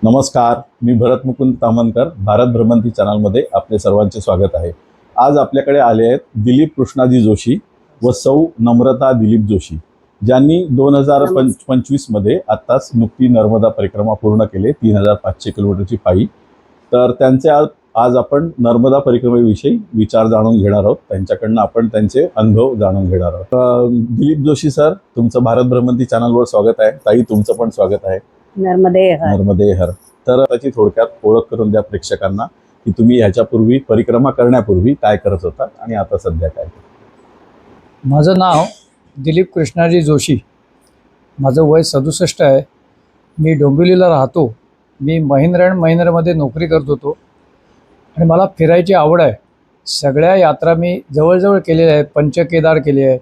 नमस्कार, मी भरत मुकुंद तामनकर. भारत भ्रमंती चॅनलमध्ये आपले सर्वांचे स्वागत आहे. आज आपल्याकडे आले आहेत दिलीप कृष्णाजी जोशी व सौ नम्रता दिलीप जोशी, ज्यांनी 2025मध्ये आत्ताच नुकती नर्मदा परिक्रमा पूर्ण केली 3500 किलोमीटरची पायी. तर त्यांचे आज आपण नर्मदा परिक्रमेविषयी विचार जाणून घेणार आहोत. त्यांच्याकडनं आपण त्यांचे अनुभव जाणून घेणार आहोत. दिलीप जोशी सर, तुमचं भारत भ्रमंती चॅनलवर स्वागत आहे. ताई, तुमचं पण स्वागत आहे. नर्मदे हर. तर त्याची थोडक्यात ओळख करून द्या प्रेक्षकांना की तुम्ही ह्याच्यापूर्वी परिक्रमा करण्यापूर्वी काय करत होता आणि आता सध्या काय. माझं नाव दिलीप कृष्णाजी जोशी. माझं वय 67 आहे. मी डोंबिवलीला राहतो. मी महिंद्रा अँड महिंद्रामध्ये नोकरी करत होतो आणि मला फिरायची आवड आहे. सगळ्या यात्रा मी जवळजवळ केलेल्या आहेत. पंचकेदार केली आहे,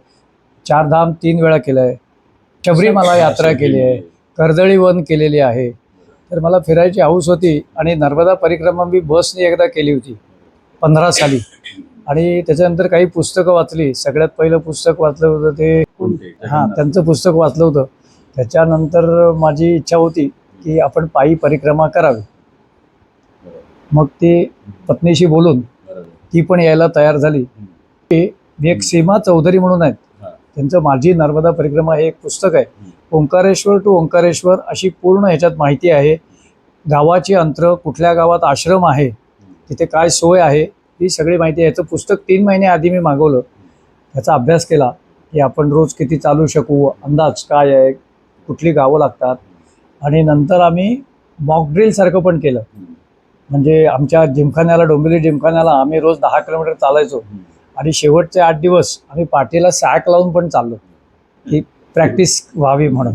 चारधाम 3 वेळा केलं आहे, शबरीमाला यात्रा केली आहे, कर्दळी वन केलेली आहे. तर मला फिरायची हौस होती आणि नर्मदा परिक्रमा मी बसने एकदा केली होती 15 साली. आणि त्याच्यानंतर काही पुस्तकं वाचली. सगळ्यात पहिलं पुस्तक वाचलं होतं ते त्यांचं पुस्तक वाचलं होतं. त्याच्यानंतर माझी इच्छा होती की आपण पायी परिक्रमा करावी. मग ते पत्नीशी बोलून ती पण यायला तयार झाली. एक सीमा चौधरी म्हणून आहेत, त्यांचं माझी नर्मदा परिक्रमा हे एक पुस्तक आहे. ओंकारेश्वर टू ओंकारेश्वर अशी पूर्ण ह्याच्यात माहिती आहे. गावाची अंतर, कुठल्या गावात आश्रम आहे, तिथे काय सोय आहे, ही सगळी माहिती आहे. याचं पुस्तक 3 महिने आधी मी मागवलं. त्याचा अभ्यास केला की आपण रोज किती चालू शकू, अंदाज काय आहे, कुठली गावं लागतात. आणि नंतर आम्ही मॉक ड्रिलसारखं पण केलं. म्हणजे आमच्या जिमखान्याला, डोंबिवली जिमखान्याला आम्ही रोज 10 किलोमीटर चालायचो आणि शेवटचे 8 दिवस आम्ही पाठीला सॅक लावून पण चाललो की प्रॅक्टिस व्हावी म्हणून.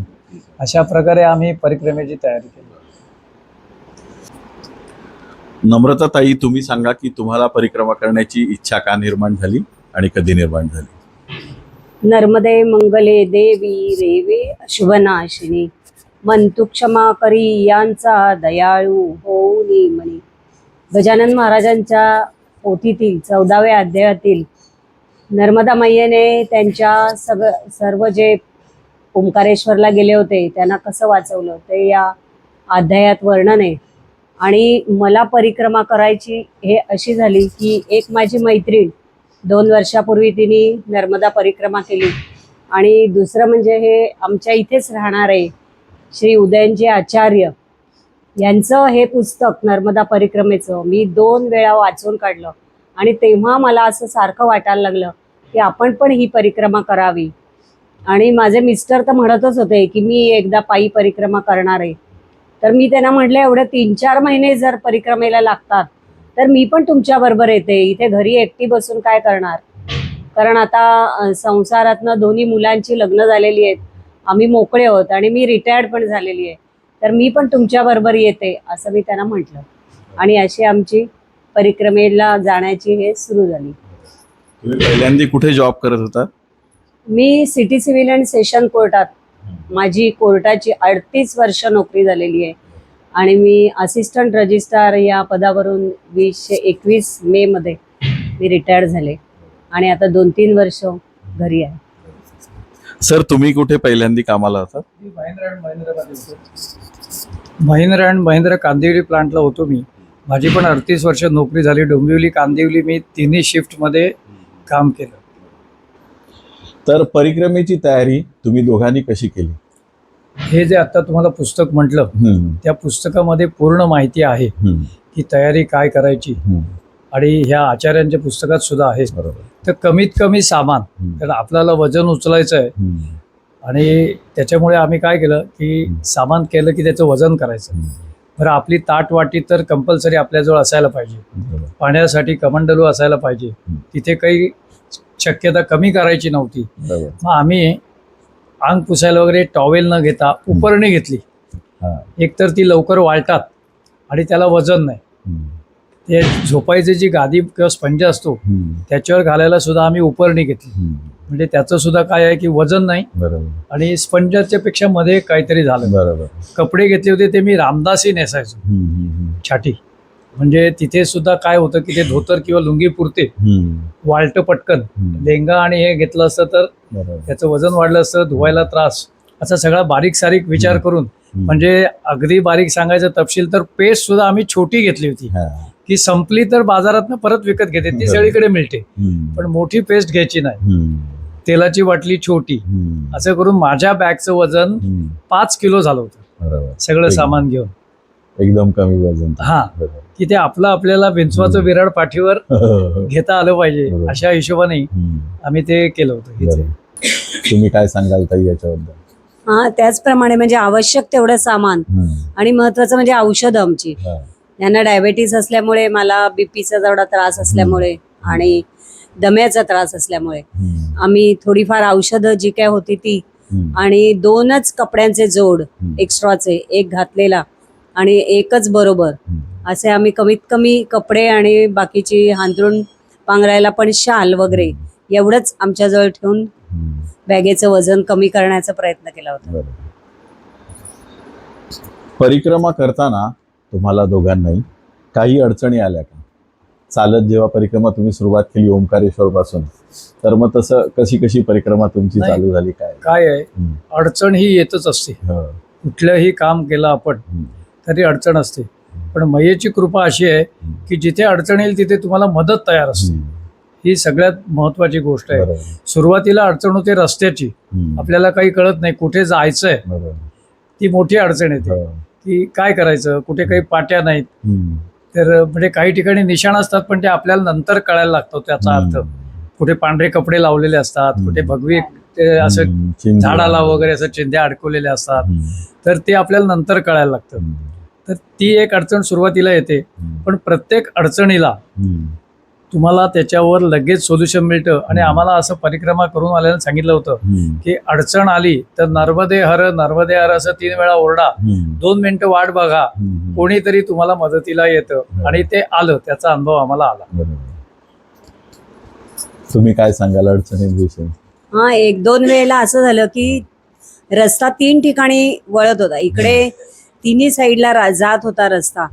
अशा प्रकारे आम्ही परिक्रमेची तयारी केली. नम्रता ताई, तुम्ही सांगा की तुम्हाला परिक्रमा करण्याची इच्छा का निर्माण झाली आणि कधी निर्माण झाली. नर्मदे मंगले देवी रेवे शुभनाशिनी, मंतु क्षमा करी यांचा दयाळू होऊनी म्हणे. गजानन महाराजांच्या पोथीतील 14व्या अध्यायातील नर्मदा मैयेने त्यांच्या सर्व जे ओंकारेश्वरला गेले होते त्यांना कसं वाचवलं ते या अध्यायात वर्णन आहे. आणि मला परिक्रमा करायची हे अशी झाली की एक माझी मैत्रीण 2 वर्षापूर्वी तिने नर्मदा परिक्रमा केली. आणि दुसरं म्हणजे हे आमच्या इथेच राहणारे श्री उदयनजी आचार्य यांचं हे पुस्तक नर्मदा परिक्रमेचं मी 2 वेळा वाचून काढलं. आणि तेव्हा मला असं सारखं वाटायला लागलं की आपण पण ही परिक्रमा करावी. आणि माझे मिस्टर तर म्हणतच होते की मी एकदा पायी परिक्रमा करणार आहे. तर मी त्यांना म्हटलं एवढे 3-4 महिने जर परिक्रमेला लागतात तर मी पण तुमच्याबरोबर येते. इथे घरी एकटी बसून काय करणार, कारण आता संसारातनं 2 मुलांची लग्न झालेली आहेत, आम्ही मोकळे आहोत आणि मी रिटायर्ड पण झालेली आहे. तर मी पण तुमच्याबरोबर येते असं मी त्यांना म्हटलं. आणि अशी आमची परिक्रमेला जाण्याची हे सुरू झाली. तुम्ही पहिल्यांदा कुठे जॉब करत होता. मी सिटी सिव्हिल अँड सेशन कोर्टात, माझी कोर्टाची 38 वर्ष नोकरी झालेली आहे. आणि मी असिस्टंट रजिस्ट्रार या पदावरून 2021 मे मध्ये मी रिटायर्ड झाले आणि आता 2-3 वर्ष घरी आहे. सर, तुम्ही कुठे पहिल्यांदा कामाला होता. महिंद्रा अँड महिंद्रा कांदिवली प्लांटला होतो मी. माझी पण 38 वर्ष नोकरी झाली. डोंबिवली, कांदिवली मी 3ही शिफ्टमध्ये काम केलं. तर परिक्रमेची तयारी तुम्ही दोघांनी कशी केली. हे जे आता तुम्हाला पुस्तक म्हटलं त्या पुस्तकामध्ये पूर्ण माहिती आहे की तयारी काय करायची. आणि ह्या आचार्यांच्या पुस्तकात सुद्धा आहे. बरोबर. तर कमीत कमी सामान, कारण आपल्याला वजन उचलायचं आहे. आणि त्याच्यामुळे आम्ही काय केलं की सामान केलं की त्याचं वजन करायचं. बरं, आपली ताट वाटी तर कंपल्सरी आपल्याजवळ असायला पाहिजे. पाण्यासाठी कमंडलू असायला पाहिजे. तिथे काही शक्यता कमी करायची नव्हती. मग आम्ही अंग पुसायला वगैरे टॉवेल न घेता उपरणी घेतली. एकतर ती लवकर वाळतात आणि त्याला वजन नाही. ते झोपायची जी गादी किंवा स्पंज असतो त्याच्यावर घालायला सुद्धा आम्ही उपरणी घेतली. म्हणजे त्याचं सुद्धा काय आहे की वजन नाही आणि स्पंजाच्या पेक्षा मध्ये काहीतरी झालं. कपडे घेतले होते ते मी रामदासी नेसायचो, छाटी. म्हणजे तिथे सुद्धा काय होतं की ते धोतर किंवा लुंगी पुरते, वाळतं पटकन. लेंगा आणि हे घेतलं असतं तर त्याचं वजन वाढलं असतं, धुवायला त्रास. असा सगळा बारीक सारीक विचार करून म्हणजे अगदी बारीक सांगायचं तपशील तर पेस्ट सुद्धा आम्ही छोटी घेतली होती हा. की संपली तर बाजारातनं परत विकत घेते ती सगळीकडे मिळते, पण मोठी पेस्ट घ्यायची नाही. तेलाची बाटली छोटी, असं करून माझ्या बॅगचं वजन 5 किलो झालं होतं बरोबर. सगळं सामान घेऊन. एकदम कमी वजन. हा. बरोबर. की ते आपल्याला विंचवाचं विराड पाठीवर घेता आलं पाहिजे बरोबर. अशा हिशोबाने आम्ही ते केलं होतं. बरोबर. तुम्ही काय सांगाल ताई याच्याबद्दल? हा, त्याचप्रमाणे म्हणजे आवश्यक तेवढं सामान आणि महत्वाचं म्हणजे औषधं आमची. हा. यांना डायबेटीस असल्यामुळे, मला बीपीचा जेवढा त्रास असल्यामुळे आणि दम्याचा त्रास असल्यामुळे आम्ही थोडीफार औषधं जी काय होती ती आणि 2च कपड्यांचे जोड एक्स्ट्राचे, एक घातलेला आणि एकच बरोबर, असे आम्ही कमीत कमी कपडे आणि बाकीची हांतरून पांघरायला पण शाल वगैरे एवढंच आमच्याजवळ ठेवून बॅगेचं वजन कमी करण्याचा प्रयत्न केला होता. बरोबर. परिक्रमा करताना तुम्हाला दोघांनाही काही अडचणी आल्या का? चालत जेव्हा परिक्रमा तुम्ही सुरुवात केली ओंकारेश्वर पासून, तर मग तसं कशी परिक्रमा तुमची नाही. चालू झाली काय? काय आहे, अडचण ही येतच असते. हो. कुठलंही काम केलं आपण तरी अडचण असते, पण मयेची कृपा अशी आहे की जिथे अडचण येईल तिथे तुम्हाला मदत तयार असते. ही सगळ्यात महत्वाची गोष्ट आहे. बरोबर. सुरुवातीला अडचण होते रस्त्याची, आपल्याला काही कळत नाही कुठे जायचंय, बरोबर. ती मोठी अडचण येते हो. की काय करायचं, कुठे काही पाट्या नाहीत, हम्म. तर म्हणजे काही ठिकाणी निशाण असतात पण ते आपल्याला नंतर कळायला लागतो त्याचा अर्थ. कुठे पांढरे कपडे लावलेले असतात, कुठे भगवी ते असं चिंधी. झाडाला वगैरे असं चिंध्या अडकवलेल्या असतात, तर ते आपल्याला नंतर कळायला लागतं. तर ती एक अडचण सुरुवातीला येते, पण प्रत्येक अडचणीला तुम्हाला त्याच्यावर लगेच सोल्युशन मिळतं. आणि आम्हाला असं परिक्रमा करून आल्यानं सांगितलं होतं की अडचण आली तर नर्मदे हर असं 3 वेळा ओरडा, 2 मिनिटं वाट बघा, कोणीतरी तुम्हाला मदतीला येतं. आणि ते आलं, त्याचा अनुभव आम्हाला आला. बरोबर. तुम्ही काय सांगाल अडचणींविषयी? हा, 1-2 वेळेला असं झालं की रस्ता 3 ठिकाणी वळत होता, इकडे तिन्ही साईडला जात होता रस्ता,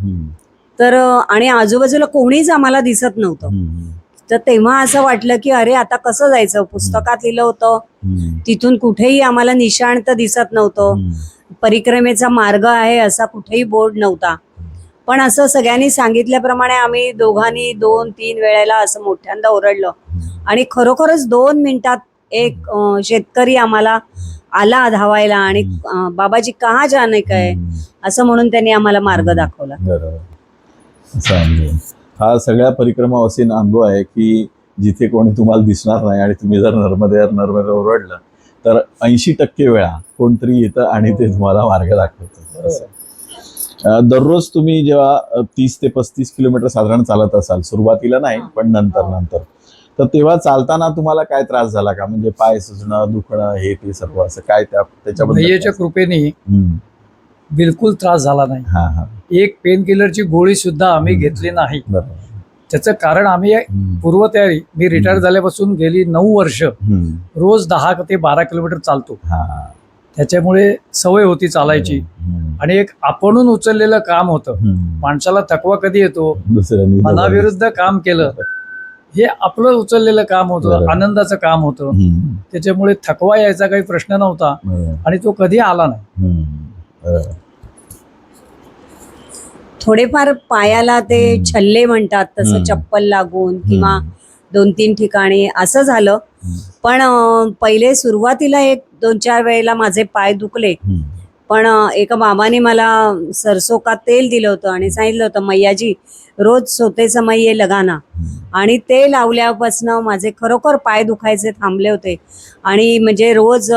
तर आणि आजूबाजूला कोणीच आम्हाला दिसत नव्हतं. तर तेव्हा असं वाटलं की अरे आता कसं जायचं, पुस्तकात लिहिलं होतं तिथून कुठेही आम्हाला निशाण तर दिसत नव्हतं, परिक्रमेचा मार्ग आहे असा कुठेही बोर्ड नव्हता. पण असं सगळ्यांनी सांगितल्याप्रमाणे आम्ही दोघांनी 2-3 वेळेला असं मोठ्यांदा ओरडलं आणि खरोखरच 2 मिनिटात एक शेतकरी आम्हाला आला धावायला आणि बाबाजी कहाँ जाने का है असं म्हणून त्यांनी आम्हाला मार्ग दाखवला. बरोबर. असा अनुभव. हा सगळ्या परिक्रमावासींना अनुभव आहे की जिथे कोणी तुम्हाला दिसणार नाही आणि तुम्ही जर नर्मदे ओरडलं तर 80% वेळा कोणतरी येतं आणि ते तुम्हाला मार्ग दाखवतं. दररोज तुम्ही जेव्हा 30 ते 35 किलोमीटर साधारण चालत असाल, सुरुवातीला नाही पण नंतर तर तेव्हा चालताना तुम्हाला काय त्रास झाला का? म्हणजे पाय सुजणं, दुखणं, हे ते सर्व असं काय त्याच्याबद्दल? मयेच्या कृपेने बिलकुल त्रास झाला नाही. हा हा. एक पेन किलरची गोळी सुद्धा आम्ही घेतली नाही. बरोबर. त्याचं कारण आम्ही पूर्वतयारी, मी रिटायर झाल्यापासून गेली 9 वर्ष रोज 10 ते 12 किलोमीटर चालतो. त्याच्यामुळे सवय होती चालायची आणि एक आपणून उचललेलं काम होतं. माणसाला थकवा कधी येतो, मनाविरुद्ध काम केलं, हे आपलं उचललेलं काम होतं, आनंदाचं काम होतं. त्याच्यामुळे थकवा यायचा काही प्रश्न नव्हता आणि तो कधी आला नाही. थोडेफार पायाला ते छल्ले म्हणतात तसं चप्पल लागून किंवा 2-3 ठिकाणी असं झालं. पण पहिले सुरुवातीला 1-2-4 वेळेला माझे पाय दुखले, पण एका बाबाने मला सरसो का तेल दिलं होतं आणि सांगितलं होतं मैयाजी रोज सोते समय ये लगाना, आणि ते लावल्यापासनं माझे खरोखर पाय दुखायचे थांबले होते. आणि म्हणजे रोज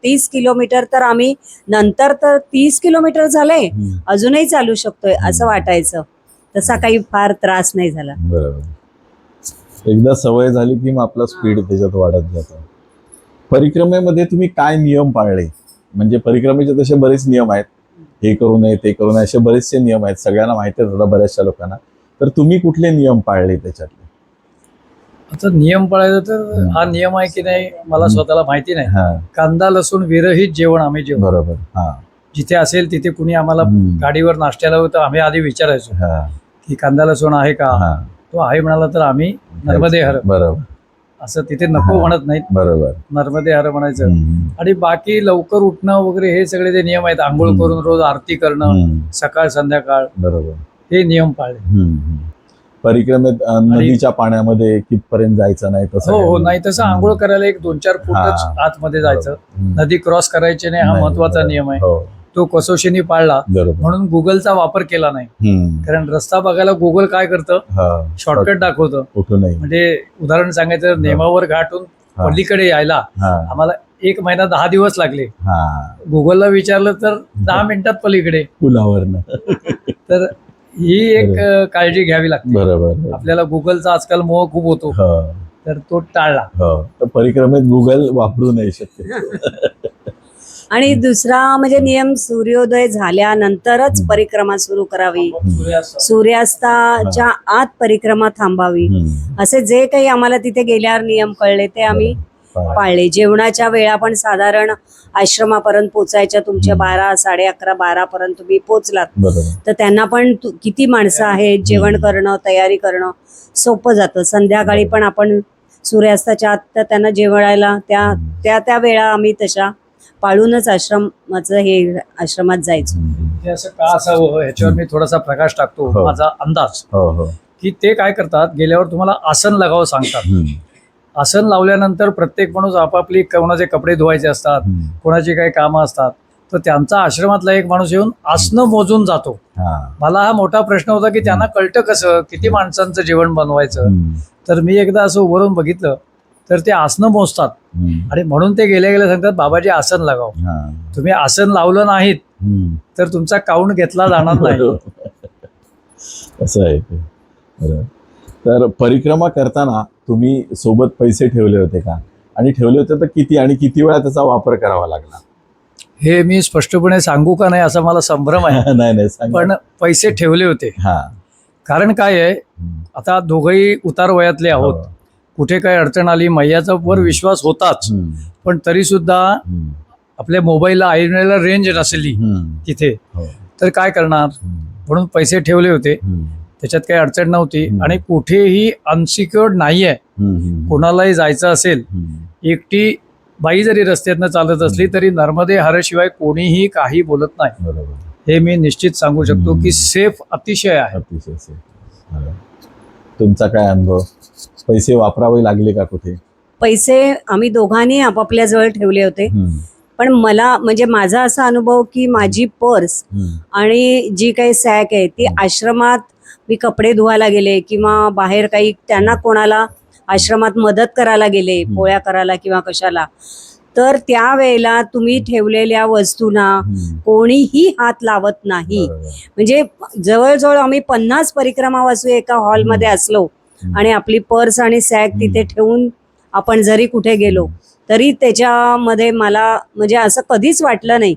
30 किलोमीटर तर आम्ही नंतर तर 30 किलोमीटर झाले अजूनही चालू शकतोय असं वाटायचं. तसा काही फार त्रास नाही झाला. बरोबर. एकदा सवय झाली की मग आपला स्पीड त्याच्यात वाढत जातो. परिक्रमेमध्ये तुम्ही काय नियम पाळले? म्हणजे परिक्रमेचे तसे बरेच नियम आहेत, हे करू नये ते करू नये असे बरेचसे नियम आहेत, सगळ्यांना माहिती आहेत बऱ्याचशा लोकांना. तर तुम्ही कुठले नियम पाळले त्याच्यातले? आता नियम पाळायचा तर हा नियम आहे की नाही मला स्वतःला माहिती नाही. कांदा लसूण विरहित जेवण आम्ही जेवण. बरोबर. जिथे असेल तिथे कुणी आम्हाला गाडीवर नाश्त्याला होतं, आम्ही आधी विचारायचो की कांदा लसूण आहे का, तो आहे म्हणाला तर आम्ही नर्मदे हर. बरोबर. असं तिथे नको हा. म्हणत नाहीत, बरोबर. नर्मदे हर म्हणायचं. हम्म. आणि बाकी लवकर उठणं वगैरे हे सगळे जे नियम आहेत, आंघोळ हम्म. करून रोज आरती करणं, हम्म. सकाळ संध्याकाळ, बरोबर. हे नियम पाळले. हम्म. परिक्रमेत नदीच्या पाण्यामध्ये कितपर्यंत जायचं नाही तसं हो काही हो, नाही तसं आंघोळ करायला 1-2-4 फूटच हा. आतमध्ये जायचं. हम्म. नदी क्रॉस करायची नाही, हा नाही, महत्वाचा बरोबर. नियम आहे. हो, तो कसोशीने पाळला, बरोबर. म्हणून गुगलचा वापर केला नाही. हम्म. कारण रस्ता बघायला गुगल काय करतं, हा. शॉर्टकट दाखवतं. कुठून नाही. म्हणजे उदाहरण सांगायचं, नेमावर घाटून हा. पलीकडे यायला हा. आम्हाला 1 महिना 10 दिवस लागले. हा. गुगलला विचारलं तर 10 मिनिटात पलीकडे. पुलावरनं. तर ही एक काळजी घ्यावी लागते. बरोबर. आपल्याला गुगलचा आजकाल मोह खूप होतो, हो, तर तो टाळला. हो. तर परिक्रमेत गुगल वापरू नाही शकते. आणि दुसरा म्हणजे नियम, सूर्योदय झाल्यानंतरच हम्म. परिक्रमा सुरू करावी, सूर्यास्त. सूर्यास्ताच्या आत परिक्रमा थांबावी. हम्म. असे जे काही आम्हाला तिथे गेल्यावर नियम कळले ते आम्ही बरोबर. पाळले. जेवणाच्या वेळा पण साधारण आश्रमापर्यंत पोचायच्या तुमच्या 12, 11:30, 12 पर्यंत तुम्ही पोचलात बरोबर. तर त्यांना पण किती माणसं आहेत, जेवण हम्म. करणं, तयारी करणं सोपं जातं. संध्याकाळी पण आपण सूर्यास्ताच्या आत तर त्यांना जेवायला त्या वेळा आम्ही तशा पाळूनच आश्रमात जायचो. हम्म. हे असं का असावं ह्याच्यावर मी थोडासा प्रकाश टाकतो. हो. माझा अंदाज हो, हो. की ते काय करतात, गेल्यावर तुम्हाला आसन लागावं सांगतात. हम्म. आसन लावल्यानंतर प्रत्येक माणूस आपापली कोणाचे कपडे धुवायचे असतात, हम्म. कोणाची काही कामं असतात, तर त्यांचा आश्रमातला एक माणूस येऊन आसनं मोजून जातो. हा. मला हा मोठा प्रश्न होता की त्यांना कळतं कसं किती माणसांचं जेवण बनवायचं. हम्म. तर मी एकदा असं उभारून बघितलं तर ते आसनं मोजतात हम्म. आणि म्हणून ते गेल्या सांगतात, बाबाजी आसन लागावं. हा. तुम्ही आसन लावलं नाहीत हम्म. तर तुमचा काउंट घेतला जाणार नाही. असं आहे ते. बरोबर. तर परिक्रमा करताना तुम्ही सोबत पैसे ठेवले होते का, आणि ठेवले होते तर किती, आणि किती वेळा त्याचा वापर करावा लागला? हे मी स्पष्टपणे सांगू का नाही असा मला संभ्रम आहे. नाही नाही, सांगा. पण पैसे ठेवले होते. हा. कारण काय आहे, हम्म. आता दोघंही उतार वयातले आहोत. हो. कुठे काय अडचण आली, मैयाचा वर विश्वास होताच, हम्म. पण तरी सुद्धा हम्म. आपल्या मोबाईलला ऐनवेळेला रेंज नसली हम्म. तिथे, हो. तर काय करणार. हम्म. म्हणून पैसे ठेवले होते, हम्म. त्याच्यात काही अडचण नव्हती. हम्म. आणि कुठेही अनसिक्युअर्ड नाहीये. हम्म. कोणालाही जायचं असेल, हम्म. एकटी बाई जरी रस्त्यातनं चालत असली तरी नर्मदे हरशिवाय कोणीही काही बोलत नाही. बरोबर. हे मी निश्चित सांगू शकतो की हम्म. सेफ अतिशय आहे. अतिशय safe. बरोबर. तुमचा काय अनुभव? पैसे वापरावे लागले का कुठे? पैसे आम्ही दोघांनी आपापल्या जवळ ठेवले होते. हम्म. पण मला म्हणजे माझा असा अनुभव की माझी पर्स हम्म. आणि जी काही सॅक आहे ती आश्रमात मी कपडे धुवायला गेले किंवा बाहेर काही त्यांना कोणाला आश्रमात मदत करायला गेले, पोळ्या करायला किंवा कशाला, तर त्यावेळेला तुम्ही ठेवलेल्या वस्तूंना हम्म. कोणीही हात लावत नाही. बरोबर. म्हणजे जवळजवळ आम्ही 50 परिक्रमा वासू एका हॉलमध्ये असलो आणि आपली पर्स आणि सॅक तिथे ठेवून आपण जरी कुठे गेलो तरी त्याच्यामध्ये मला म्हणजे असं कधीच वाटलं नाही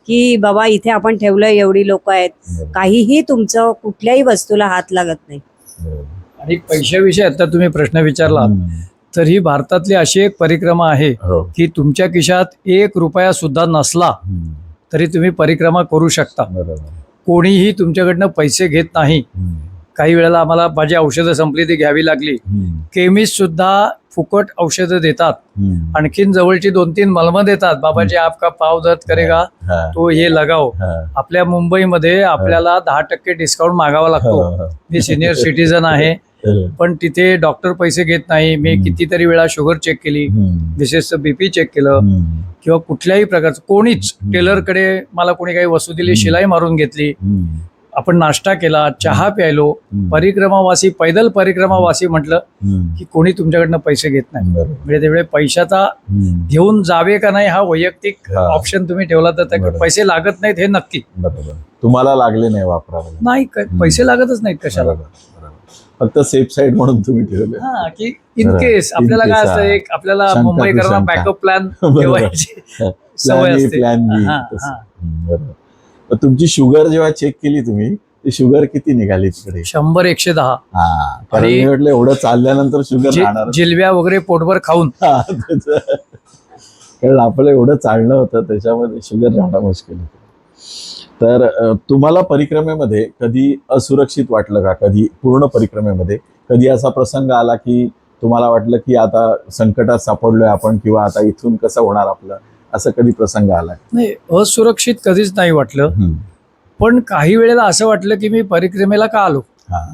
की बाबा इथे आपण ठेवलं, एवढी लोक आहेत, बरोबर. काहीही तुमचं कुठल्याही वस्तूला हात लागत नाही. बरोबर. आणि पैशाविषयी आता तुम्ही प्रश्न विचारला, हम्म. तर ही भारतातली अशी एक परिक्रमा आहे हो. की तुमच्या खिशात 1 रुपया सुद्धा नसला हम्म. तरी तुम्ही परिक्रमा करू शकता. बरोबर. कोणीही तुमच्याकडनं पैसे घेत नाही. हम्म. काही वेळेला आम्हाला माझी औषधं संपली ती घ्यावी लागली. हम्म. केमिस्ट सुद्धा फुकट औषधं देतात. हम्म. आणखीन जवळची 2-3 मलमं देतात. बाबाजी आपका पाव दर्द करेगा हा. तो हे लगाओ. हा. आपल्या मुंबईमध्ये आपल्याला 10% डिस्काउंट मागावा लागतो. हो. मी सिनियर सिटीजन आहे, बरोबर. पण तिथे डॉक्टर पैसे घेत नाही. मी कितीतरी वेळा शुगर चेक केली, हम्म. विशेषतः BP चेक केलं, हम्म. किंवा कुठल्याही प्रकारचं कोणीच टेलरकडे मला कोणी काही वस्तू दिली, शिलाई मारून घेतली, हम्म. आपण नाश्ता केला, चहा प्यायलो, परिक्रमावासी, पैदल परिक्रमावासी म्हटलं हम्म. की कोणी तुमच्याकडनं पैसे घेत नाही. बरोबर. म्हणजे त्यावेळी पैशाचा हम्म. घेऊन जावे का नाही हा वैयक्तिक हा. ऑप्शन तुम्ही ठेवला तर त्या बरोबर. पैसे लागत नाहीत हे नक्की बरोबर. तुम्हाला लागले नाही वापरावे? नाही, पैसे लागतच नाहीत कशाला. बरोबर. बरोबर. फक्त सेफ साईड म्हणून तुम्ही ठेवले. हा, की इन बरोबर. केस In आपल्याला काय case, असतं, एक आपल्याला शंका मुंबईकरांना कुशंका. बॅकअप प्लॅन बरोबर. ठेवायची सवय प्लॅन ए, असते. प्लॅन बी. हा, तसं. हा. बरोबर. तर तुमची शुगर जेव्हा चेक केली तुम्ही, ती शुगर किती निघाली तिकडे? 100-110. हा, कारण आणि मी म्हटलं एवढं चालल्यानंतर शुगर राहणार. जिलब्या वगैरे पोटभर खाऊन. कारण आपलं एवढं चालणं होतं त्याच्यामध्ये शुगर राहणं मुश्किल होतं. तर तुम्हाला परिक्रमेमध्ये कधी असुरक्षित वाटलं का? कधी पूर्ण परिक्रमेमध्ये कधी असा प्रसंग आला की तुम्हाला वाटलं की आता संकटात सापडलोय आपण किंवा आता इथून कसं होणार आपलं, असं कधी प्रसंग आलाय? नाही, असुरक्षित कधीच नाही वाटलं. पण काही वेळेला असं वाटलं की मी परिक्रमेला का आलो, हा,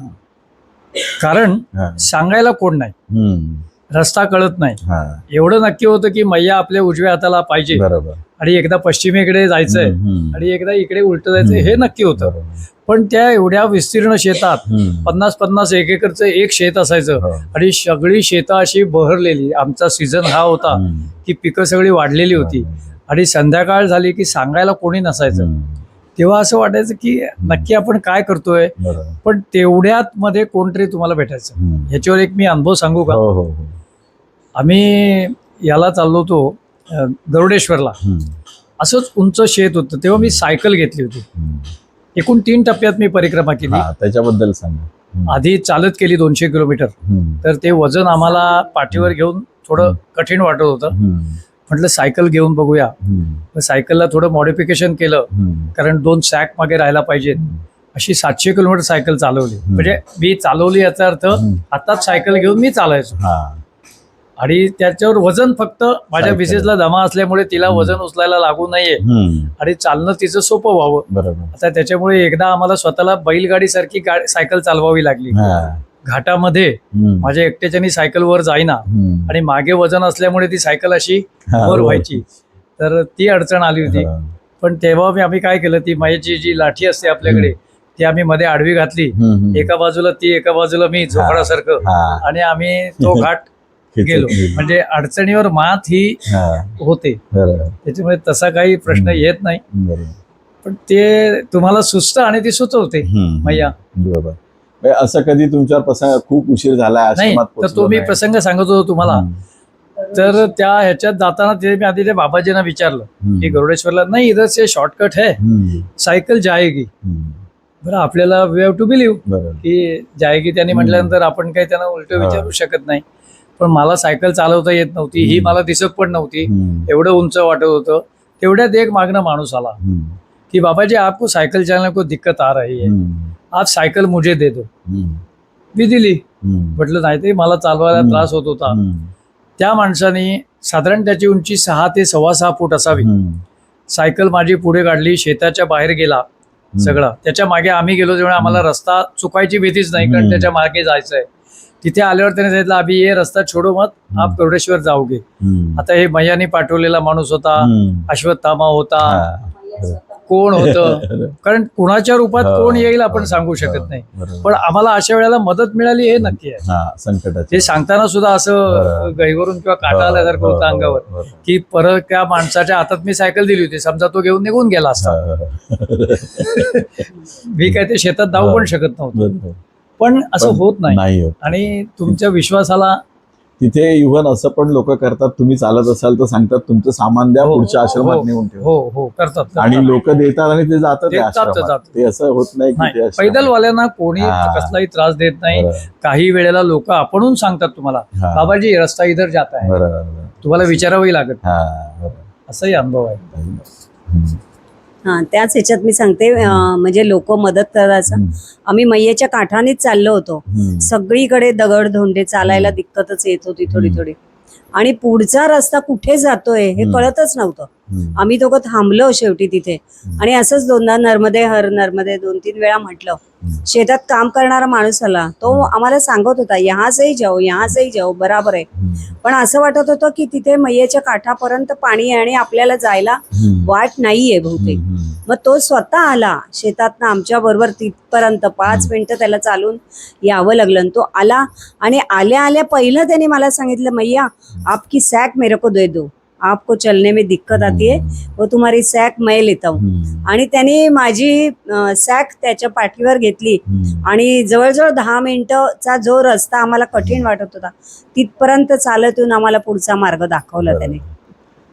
कारण हा. सांगायला कोण नाही, हम्म. रस्ता कळत नाही. हा, एवढं नक्की होतं की मैया आपल्या उजव्या हाताला पाहिजे बरोबर. आणि एकदा पश्चिमेकडे जायचंय हम्म. आणि एकदा इकडे उलट जायचंय, हे नक्की होतं. बरोबर. पण त्या एवढ्या विस्तीर्ण शेतात हम्म. 50-50 एक एकरचं एक शेत असायचं हो. आणि सगळी शेतं अशी बहरलेली. आमचा सीझन हा होता हम्म. की पिकं सगळी वाढलेली होती आणि संध्याकाळ झाली की सांगायला कोणी नसायचं. हम्म. तेव्हा असं वाटायचं की नक्की आपण काय करतोय, बरोबर. पण तेवढ्यात मध्ये कोणतरी तुम्हाला भेटायचं. हम्म. ह्याच्यावर एक मी अनुभव सांगू का? हो हो हो. आम्ही याला चाललो होतो गरुडेश्वरला. हम्म. असंच उंच शेत होतं. तेव्हा मी सायकल घेतली होती. हम्म. एकूण 3 टप्प्यात मी परिक्रमा केली. हा, त्याच्याबद्दल सांगा. हम्म. आधी चालत केली 200 किलोमीटर. हम्म. तर ते वजन आम्हाला पाठीवर घेऊन थोडं कठीण वाटत होतं. हम्म. म्हटलं सायकल घेऊन बघूया. हम्म. मग सायकलला थोडं मॉडिफिकेशन केलं, हम्म. कारण 2 सॅक मागे राहायला पाहिजेत. अशी 700 किलोमीटर सायकल चालवली. म्हणजे मी चालवली याचा अर्थ हातात सायकल घेऊन मी चालायचो. हा. आणि त्याच्यावर वजन फक्त माझ्या सायकल. मिसेसला जमा असल्यामुळे तिला वजन उचलायला लागू नये हम्म. आणि चालणं तिचं सोपं व्हावं. बरोबर. आता त्याच्यामुळे एकदा आम्हाला स्वतःला बैलगाडीसारखी सायकल चालवावी लागली. हा. घाटामध्ये हम्म. माझ्या एकट्याच्यानी सायकल वर जाईना हम्म. आणि मागे वजन असल्यामुळे ती सायकल अशी हा, वर व्हायची. तर ती अडचण आली होती. हा. पण तेव्हा आम्ही काय केलं, ती मायेची जी लाठी असते आपल्याकडे ती आम्ही मध्ये आडवी घातली. हम्म. एका बाजूला ती, एका बाजूला मी, झोपडासारखं. हा. आणि आम्ही तो घाट गेलो. म्हणजे अडचणीवर मात ही हा. होते. बरोबर. त्याच्यामुळे तसा काही प्रश्न येत नाही. बरोबर. पण ते तुम्हाला सुचतं आणि ती सुचवते हम्म. मैया. बरोबर. म्हणजे असं कधी तुमच्यावर प्रसंग खूप उशीर झाला नाही, आश्रमात तर पोहोचलो तो मी नाही? प्रसंग सांगत होतो तुम्हाला. तर त्या ह्याच्यात जाताना ते मी आधी त्या बाबाजींना विचारलं हम्म. की गरुडेश्वरला नाही, इधर से शॉर्टकट है, हम्म. सायकल जाएगी. हम्म. बरं, आपल्याला वी हॅव टू बिलीव्ह बरोबर. की जाएगी. त्यांनी म्हटल्यानंतर आपण काही त्यांना उलट विचारू शकत नाही. पण मला सायकल चालवता येत नव्हती, ही मला दिसत पण नव्हती. हम्म. एवढं उंच वाटत होतं. तेवढ्यात एक मागणं माणूस आला हम्म. कि बाबाजी आपको साइकिल चलाने को दिक्कत आ रही है, हम्म. आप सायकल मुझे दे दो. हम्म. मी दिली. हम्म. म्हटलं नाही, ते मला चालवायला त्रास होत होता. हम्म. त्या माणसाने साधारण त्याची उंची 6 ते 6.25 फूट असावी. हम्म. सायकल माझी पुढे काढली, शेताच्या बाहेर गेला सगळा. त्याच्या मागे आम्ही गेलो, तेव्हा आम्हाला रस्ता चुकायची भीतीच नाही, कारण त्याच्या मागे जायचंय. तिथे आल्यावर त्याने सांगितलं, अभि ये रस्ता छोडो मत, आप गरुडेश्वर जाओगे. हम्म. आता हे मैयानी पाठवलेला माणूस होता, हम्म. अश्वत्थामा होता, हा. कोण होतं, कारण कुणाच्या रूपात हो. कोण येईल आपण सांगू शकत नाही. बरोबर. पण आम्हाला अशा वेळेला मदत मिळाली हे नक्की आहे. हा, संकटाची. ते सांगताना सुद्धा असं गैवरून किंवा काटा आल्यासारखं होतं अंगावर, की परत त्या माणसाच्या हातात मी सायकल दिली होती, समजा तो घेऊन निघून गेला असता. मी काय ते शेतात जाऊ पण शकत नव्हतो. पण असं होत नाही. होत. आणि तुमच्या विश्वासाला तिथे इव्हन असं पण लोक करतात, तुम्ही चालत असाल तर सांगतात तुमचं सामान द्या, हो, पुढच्या आश्रमात हो, नेऊन ठेवा. हो करतात. आणि लोक देतात आणि ते जातात ते त्या जातात, आश्रमात. जातात. ते असं होत नाही की ते नाही, आश्रमात. पैदलवाल्यांना कोणी हा. कसलाही त्रास देत नाही. बरोबर. काही वेळेला लोक आपणहून सांगतात तुम्हाला, हा. बाबाजी रस्ता इधर जाता है, बरोबर. तुम्हाला विचारावंही लागत. हा, बरोबर. असाही अनुभव आहे. हम्म. हा, त्याच ह्याच्यात मी सांगते, म्हणजे लोक मदत करायचं. हम्म. आम्ही मैयेच्या काठानेच चाललो होतो. हम्म. सगळीकडे दगड धोंडे, चालायला दिक्कतच येत होती थोडी थोडी. आणि पुढचा रस्ता कुठे जातोय हे कळतच नव्हतं. हम्म. आम्ही दोघं थांबलो शेवटी तिथे. आणि असंच दोनदा नर्मदे हर नर्मदे 2-3 वेळा म्हटलं. शेतात काम करणारा माणूस आला, तो आम्हाला सांगत होता, यहाँ से ही जाओ, बराबर आहे. पण असं वाटत होतं की तिथे मैयेच्या काठापर्यंत पाणी आहे आणि आपल्याला जायला वाट नाहीये बहुतेक. मग तो स्वतः आला शेतातनं आमच्या बरोबर तिथपर्यंत. 5 मिनिटं त्याला चालून यावं लागलं. तो आला आणि आल्या आल्या पहिलं त्याने मला सांगितलं, मैया आपकी सैक मेरे को दे दो, आपको चलने में दिक्कत आती है, वो तुम्हारी सैक मैं लेता हूँ. आणि त्याने माझी सॅक त्याच्या पाठीवर घेतली आणि जवळजवळ 10 मिनिटचा जो रस्ता आम्हाला कठीण वाटत होता, तिथपर्यंत चालत येऊन आम्हाला पुढचा मार्ग दाखवला त्याने.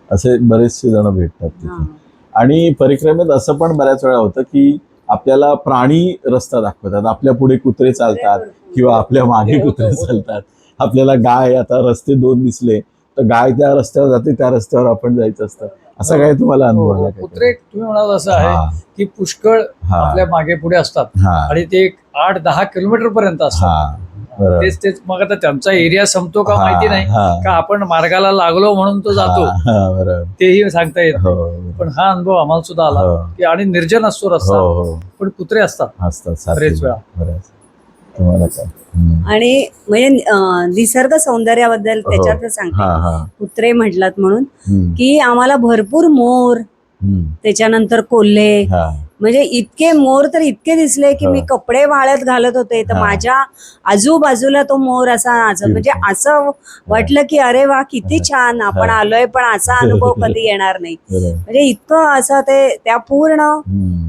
असे बरेचसे जण भेटतात तिथे. आणि परिक्रमेत असं पण बऱ्याच वेळा होतं की आपल्याला प्राणी रस्ता दाखवतात, आपल्या पुढे कुत्रे चालतात किंवा आपल्या मागे कुत्रे चालतात. आपल्याला गाय, आता रस्ते 2 दिसले तर गाय त्या रस्त्यावर जाते, त्या रस्त्यावर आपण जायचं असतं. असा काय तुम्हाला अनुभव आला? कुत्रे तुम्ही म्हणाल असं आहे की पुष्कळ आपल्या मागे पुढे असतात आणि ते 8-10 किलोमीटर पर्यंत असतात. बरोबर. तेच मग आता त्यांचा एरिया संपतो का हा, माहिती नाही, हा. का आपण मार्गाला लागलो म्हणून तो जातो हा, बरोबर. तेही सांगता येत हो नाही. पण हा अनुभव आम्हाला सुद्धा आला हो. की आणि निर्जन असतो रस्ता, हो हो पण कुत्रे असतात असतात साथी. बरेच वेळा. बरेच. तुम्हाला काय आणि म्हणजे निसर्ग सौंदर्याबद्दल त्याच्यात हा सांगते, हा कुत्रे म्हटलात म्हणून, हम्म, की आम्हाला भरपूर मोर, हम्म. त्याच्यानंतर कोल्हे, हा म्हणजे इतके मोर तर इतके दिसले की हो. मी कपडे वाळत घालत होते तर हा. माझ्या आजूबाजूला तो मोर असा नाचत, म्हणजे असं वाटलं की अरे वा किती छान आपण आलोय, पण असा अनुभव कधी येणार नाही. बरोबर. म्हणजे इतकं असं ते त्या पूर्ण हम्म.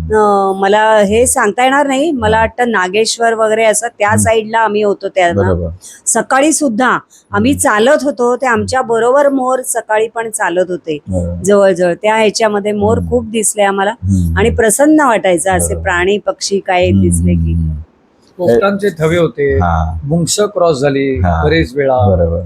मला हे सांगता येणार नाही, मला वाटतं नागेश्वर वगैरे असं त्या साईडला आम्ही होतो तेव्हा. बरोबर. सकाळी सुद्धा आम्ही चालत होतो, ते आमच्या बरोबर मोर सकाळी पण चालत होते बरोबर. जवळजवळ. त्या ह्याच्यामध्ये मोर खूप दिसले आम्हाला हम्म. आणि प्रसन्न वाटायचं असे बरोबर. प्राणी पक्षी काय हम्म, दिसले की. हम्म. पोपटांचे थवे होते, हा. मुंगस क्रॉस झाली हा. बरेच वेळा, बरोबर.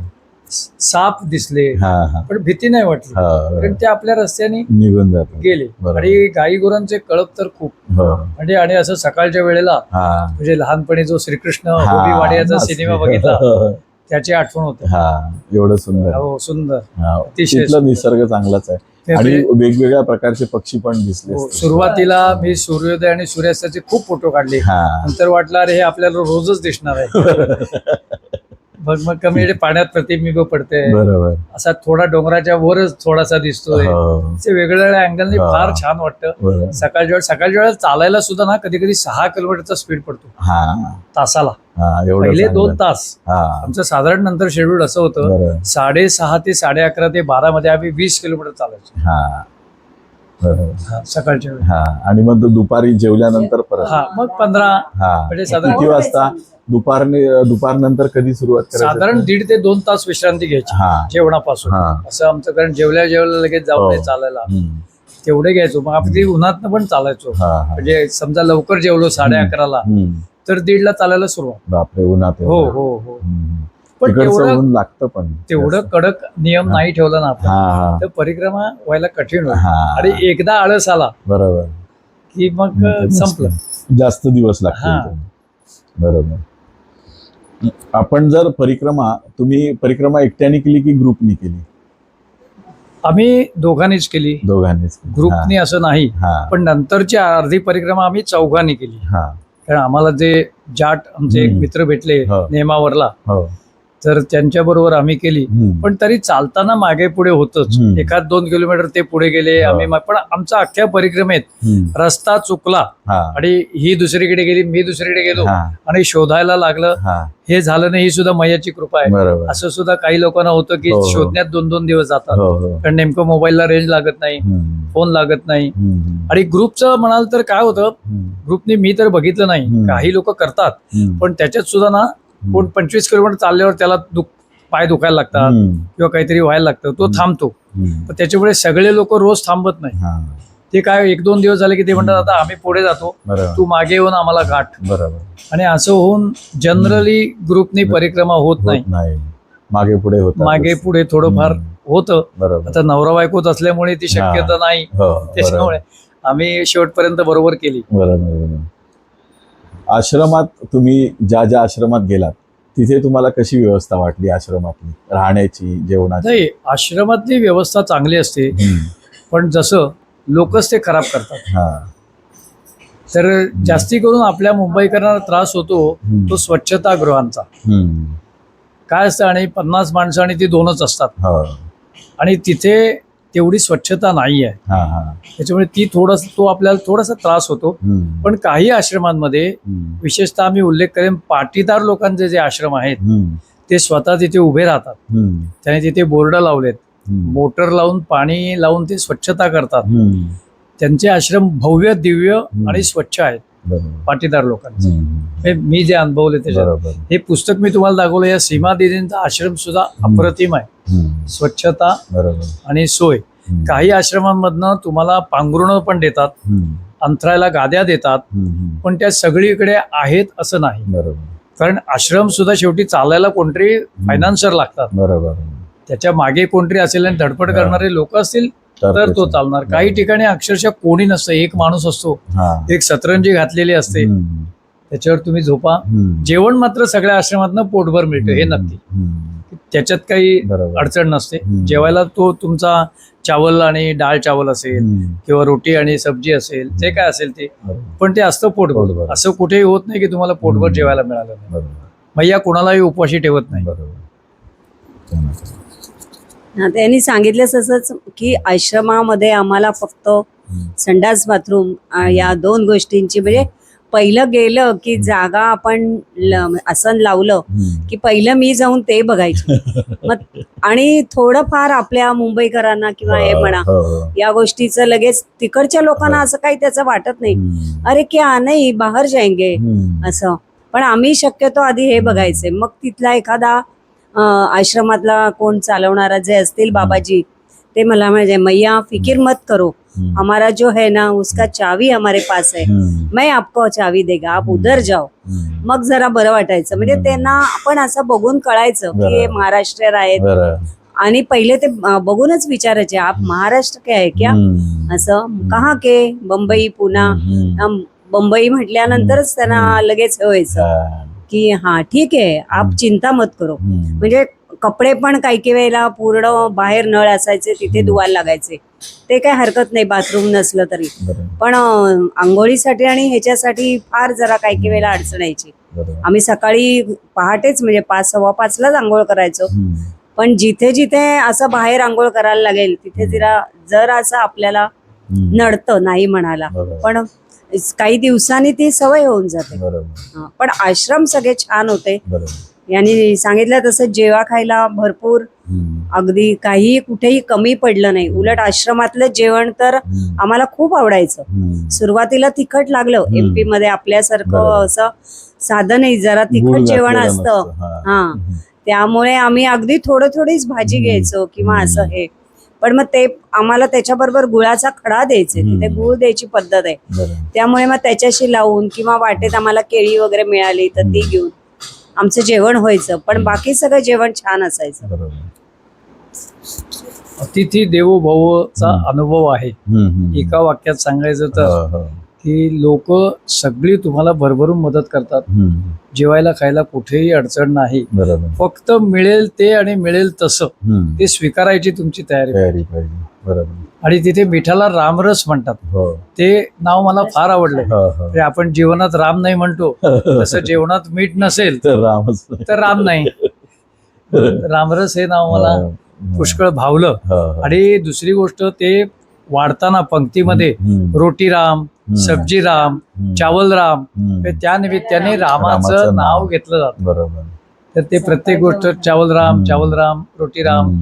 साप दिसले, हा हा पण भीती नाही वाटली, हा, कारण बरोबर. ते आपल्या रस्त्याने निघून जातात. गेले. बरोबर. आणि गाई गुरांचे कळप तर खूप, हो. म्हणजे आणि असं सकाळच्या वेळेला हा म्हणजे लहानपणी जो श्रीकृष्ण हा, होली वाड्याचा मस्त. सिनेमा बघितला त्याची आठवण होते. हा एवढं सुंदर. हो सुंदर, हा. अतिशय तिथला सुंदर. निसर्ग चांगलाच आहे ते आणि म्हणजे- वेगवेगळ्या प्रकारचे पक्षी पण दिसले हो, असतील. सुरुवातीला मी सूर्योदय आणि सूर्यास्ताचे खूप फोटो काढले, हा नंतर वाटलं अरे हे आपल्याला रोजच दिसणार आहे. मग कमी म्हणजे पाण्यात प्रतिबिंब पडते, बरोबर. असा थोडा डोंगराच्या वरच थोडासा दिसतोय, हो. ते वेगवेगळ्या अँगलने हा. फार छान वाटतं. बरोबर. सकाळच्या वेळेला चालायला सुद्धा ना कधी कधी 6 किलोमीटरचा स्पीड पडतो हा तासाला. हा एवढं पहिले चांगलं. 2 तास हा आमचं साधारण नंतर शेड्यूल असं होतं, बरोबर. 6:30 ते 11:30 ते 12 मध्ये आम्ही 20 किलोमीटर चालायचो. हा बरोबर. सकाळच्या वेळी. हा आणि मग दुपारी जेवल्यानंतर परत. हा मग 15 हा म्हणजे साधारण किती वाजता दुपारनंतर कधी सुरुवात करायची? साधारण 1.5 ते 2 तास विश्रांती घ्यायची हा जेवणापासून. हा. असं आमचं, कारण जेवल्या लगेच जाऊ हो. नये चालायला, हम्म. तेवढे घ्यायचो. मग आपण उन्हातनं पण चालायचो, हा हा म्हणजे समजा लवकर जेवलो 11:30ला हम्म. तर 1:30ला चालायला सुरुवात. बापरे उन्हात हो एवढं. हो हो. हम्म. पण तिकडचं तेवढं ऊन लागतं पण तेवढं जास्त. कडक नियम हा. नाही ठेवला ना आपण, हा हा तर परिक्रमा व्हायला कठीण होईल. हा. आणि एकदा आळस आला बरोबर. की मग संपलं. जास्त दिवस लागतील हा. ते. बरोबर. आपण जर तुम्ही परिक्रमा एकट्याने केली की ग्रुपनी केली? आम्ही दोघांनीच केली, दोघांनीच केली. ग्रुपनी असं नाही. हा पण नंतरची अर्धी परिक्रमा आम्ही चौघांनी केली, हा कारण आम्हाला जे जाट आमचे एक हम्म. मित्र भेटले हो. नेमावरला, हो. तर त्यांच्या बरोबर आम्ही केली. हम्म. पण तरी चालताना मागे पुढे होतच, हम्म. 1-2 किलोमीटर ते पुढे गेले, हो. आम्ही पण आमचा अख्ख्या परिक्रमेत हम्म. रस्ता चुकला हा आणि ही दुसरीकडे गेली, मी दुसरीकडे गेलो हा आणि शोधायला लागलं. हा हे झालं नाही, ही सुद्धा मैयाची कृपा आहे. बरोबर. असं सुद्धा काही लोकांना होतं की हो, हो. शोधण्यात 2-2 दिवस जातात, हो हो कारण नेमकं मोबाईलला रेंज लागत नाही, हम्म. फोन लागत नाही. हम्म. आणि ग्रुपचं म्हणाल तर काय होतं, हम्म. ग्रुपनी मी तर बघितलं नाही, हम्म. काही लोक करतात, हम्म. पण त्याच्यात सुद्धा ना कोण 25 किलोमीटर चालल्यावर त्याला पाय दुखायला लागतात हम्म. किंवा काहीतरी व्हायला लागतं, तो थांबतो. हम्म. पण त्याच्यामुळे सगळे लोक रोज थांबत नाही. हा ते काय 1-2 दिवस झाले की ते म्हणतात आता आम्ही पुढे जातो, बरोबर. तू मागे येऊन आम्हाला गाठ. बरोबर. आणि असं होऊन जनरली ग्रुपनी परिक्रमा होत नाही. होत नाही, मागे पुढे होत मागे पुढे थोडंफार होतं. बरोबर. आता नवरा बायकोच असल्यामुळे ती शक्यता नाही, हो त्याच्यामुळे आम्ही शेवटपर्यंत बरोबर केली. बरोबर. आश्रमात तुम्ही ज्या आश्रमात गेलात तिथे तुम्हाला कशी व्यवस्था वाटली आश्रमातली, राहण्याची, जेवणाची? नाही, आश्रमातली व्यवस्था चांगली असते, हम्म. पण जसं लोकच ते खराब करतात. हा तर जास्ती करून आपल्या मुंबईकरांना त्रास होतो तो स्वच्छतागृहांचा. हम्म. काय असतं, आणि 50 माणसं आणि ती 2च असतात, हो. आणि तिथे तेवढी स्वच्छता नाही आहे. हा हा त्याच्यामुळे तो आपल्याला थोडासा त्रास होतो. हम्म. पण काही आश्रमांमध्ये हम्म. विशेषतः आम्ही उल्लेख करेन, पाटीदार लोकांचे जे आश्रम आहेत हम्म. ते स्वतः तिथे उभे राहतात. हम्म. त्याने तिथे बोर्ड लावलेत, हम्म. मोटर लावून पाणी लावून ते स्वच्छता करतात. हम्म. त्यांचे आश्रम भव्य, दिव्य आणि स्वच्छ आहेत बरोबर. पाटीदार लोकांचे. हम्म. हे मी जे अनुभवले त्याच्यात, बरोबर. हे पुस्तक मी तुम्हाला दाखवलं, या सीमा दिदींचा आश्रम सुद्धा अप्रतिम आहे. हम्म. स्वच्छता बरोबर. आणि सोय. हम्म. काही आश्रमांमधनं तुम्हाला पांघरुणं पण देतात, हम्म. अंथरायला गाद्या देतात, हम्म. पण त्या सगळीकडे आहेत असं नाही. बरोबर. कारण आश्रम सुद्धा शेवटी चालायला कोणतरी फायनान्सर लागतात, बरोबर. त्याच्या मागे कोणतरी असेल आणि धडपड करणारे लोक असतील तर तो चालणार. काही ठिकाणी अक्षरशः कोणी नसतं, एक माणूस असतो, हा. एक सतरंजी घातलेली असते, हम्म. त्याच्यावर तुम्ही झोपा. जेवण मात्र सगळ्या आश्रमातनं पोटभर मिळतं हे नक्की, त्याच्यात काही बरोबर. अडचण नसते. हम्म. जेवायला तो तुमचा चावल आणि डाळ चावल असेल किंवा रोटी आणि सब्जी असेल, जे काय असेल ते, पण ते असतं पोटभर. पोटभर. असं कुठेही होत नाही की तुम्हाला पोटभर जेवायला मिळालं नाही. बरोबर. मैया कोणालाही उपवाशी ठेवत नाही. बरोबर. हा, त्यांनी सांगितलं तसंच की आश्रमामध्ये आम्हाला फक्त संडास बाथरूम या 2 गोष्टींची, म्हणजे पहिलं गेलं की जागा आपण आसन लावलं की पहिलं मी जाऊन ते बघायचे. मग आणि थोडंफार आपल्या मुंबईकरांना किंवा हे म्हणा या गोष्टीचं लगेच तिकडच्या लोकांना असं काही त्याचं वाटत नाही, अरे क्या नाही बाहेर जाएंगे असं. पण आम्ही शक्यतो आधी हे बघायचे. मग तिथला एखादा आश्रमातला कोण चालवणारा जे असतील बाबाजी, ते मला म्हणजे मैया फिकिर मत करो, हमारा जो है ना उसका चावी हमारे पास है, मैं आपको चावी देगा, आप उधर जाओ. मग जरा बरं वाटायचं. म्हणजे त्यांना आपण असं बघून कळायचं की हे महाराष्ट्रीयन आहेत. आणि पहिले ते बघूनच विचारायचे, आप महाराष्ट्र के आहे क्या, असं. कहाँ के, बंबई पुणा. बंबई म्हटल्यानंतरच त्यांना लगेच व्हायचं की हा ठीक आहे, आप चिंता मत करो. म्हणजे कपडे पण काही वेळेला पूर्ण बाहेर नळ असायचे तिथे धुवायला लागायचे, ते काही हरकत नाही बाथरूम नसलं तरी. पण आंघोळीसाठी आणि ह्याच्यासाठी फार जरा काही वेळेला अडचण यायची. आम्ही सकाळी पहाटेच म्हणजे 5:15 आंघोळ करायचो. पण जिथे जिथे असं बाहेर आंघोळ करायला लागेल तिथे जर असं आपल्याला नडतं नाही म्हणाला, पण काही दिवसांनी ती सवय होऊन जाते. पण आश्रम सगळे छान होते. यांनी सांगितलं तसं जेवा खायला भरपूर, अगदी काही कुठेही कमी पडलं नाही. उलट आश्रमातलं जेवण तर आम्हाला खूप आवडायचं. सुरुवातीला तिखट लागलं, MP मध्ये आपल्यासारखं असं साधं नाही, जरा तिखट जेवण असतं. हा, त्यामुळे आम्ही अगदी थोडीच भाजी घ्यायचो किंवा असं हे. पण मग ते आम्हाला त्याच्याबरोबर गुळाचा खडा द्यायचे, तिथे गुळ द्यायची पद्धत आहे. त्यामुळे मग त्याच्याशी लावून किंवा वाटेत आम्हाला केळी वगैरे मिळाली तर ती घेऊन आमचं जेवण व्हायचं. पण बाकी सगळं जेवण छान असायचं. अतिथी देवो भवचा अनुभव आहे. एका वाक्यात सांगायचं तर की लोक सगळी तुम्हाला भरभरून मदत करतात. जेवायला खायला कुठेही अडचण नाही. फक्त मिळेल ते आणि मिळेल तसं ते स्वीकारायची तुमची तयारी. आणि तिथे मिठाला रामरस म्हणतात. ते नाव मला फार आवडलं. आपण जीवनात राम नाही म्हणतो तसं जेवणात मीठ नसेल तर राम नाही. रामरस हे नाव मला पुष्कळ भावलं. आणि दुसरी गोष्ट, ते वाढताना पंक्तीमध्ये रोटी राम, सब्जी राम, चावल राम, त्या निमित्ताने रामाचं नाव घेतलं जातं. तर ते प्रत्येक गोष्ट चावल राम रोटी राम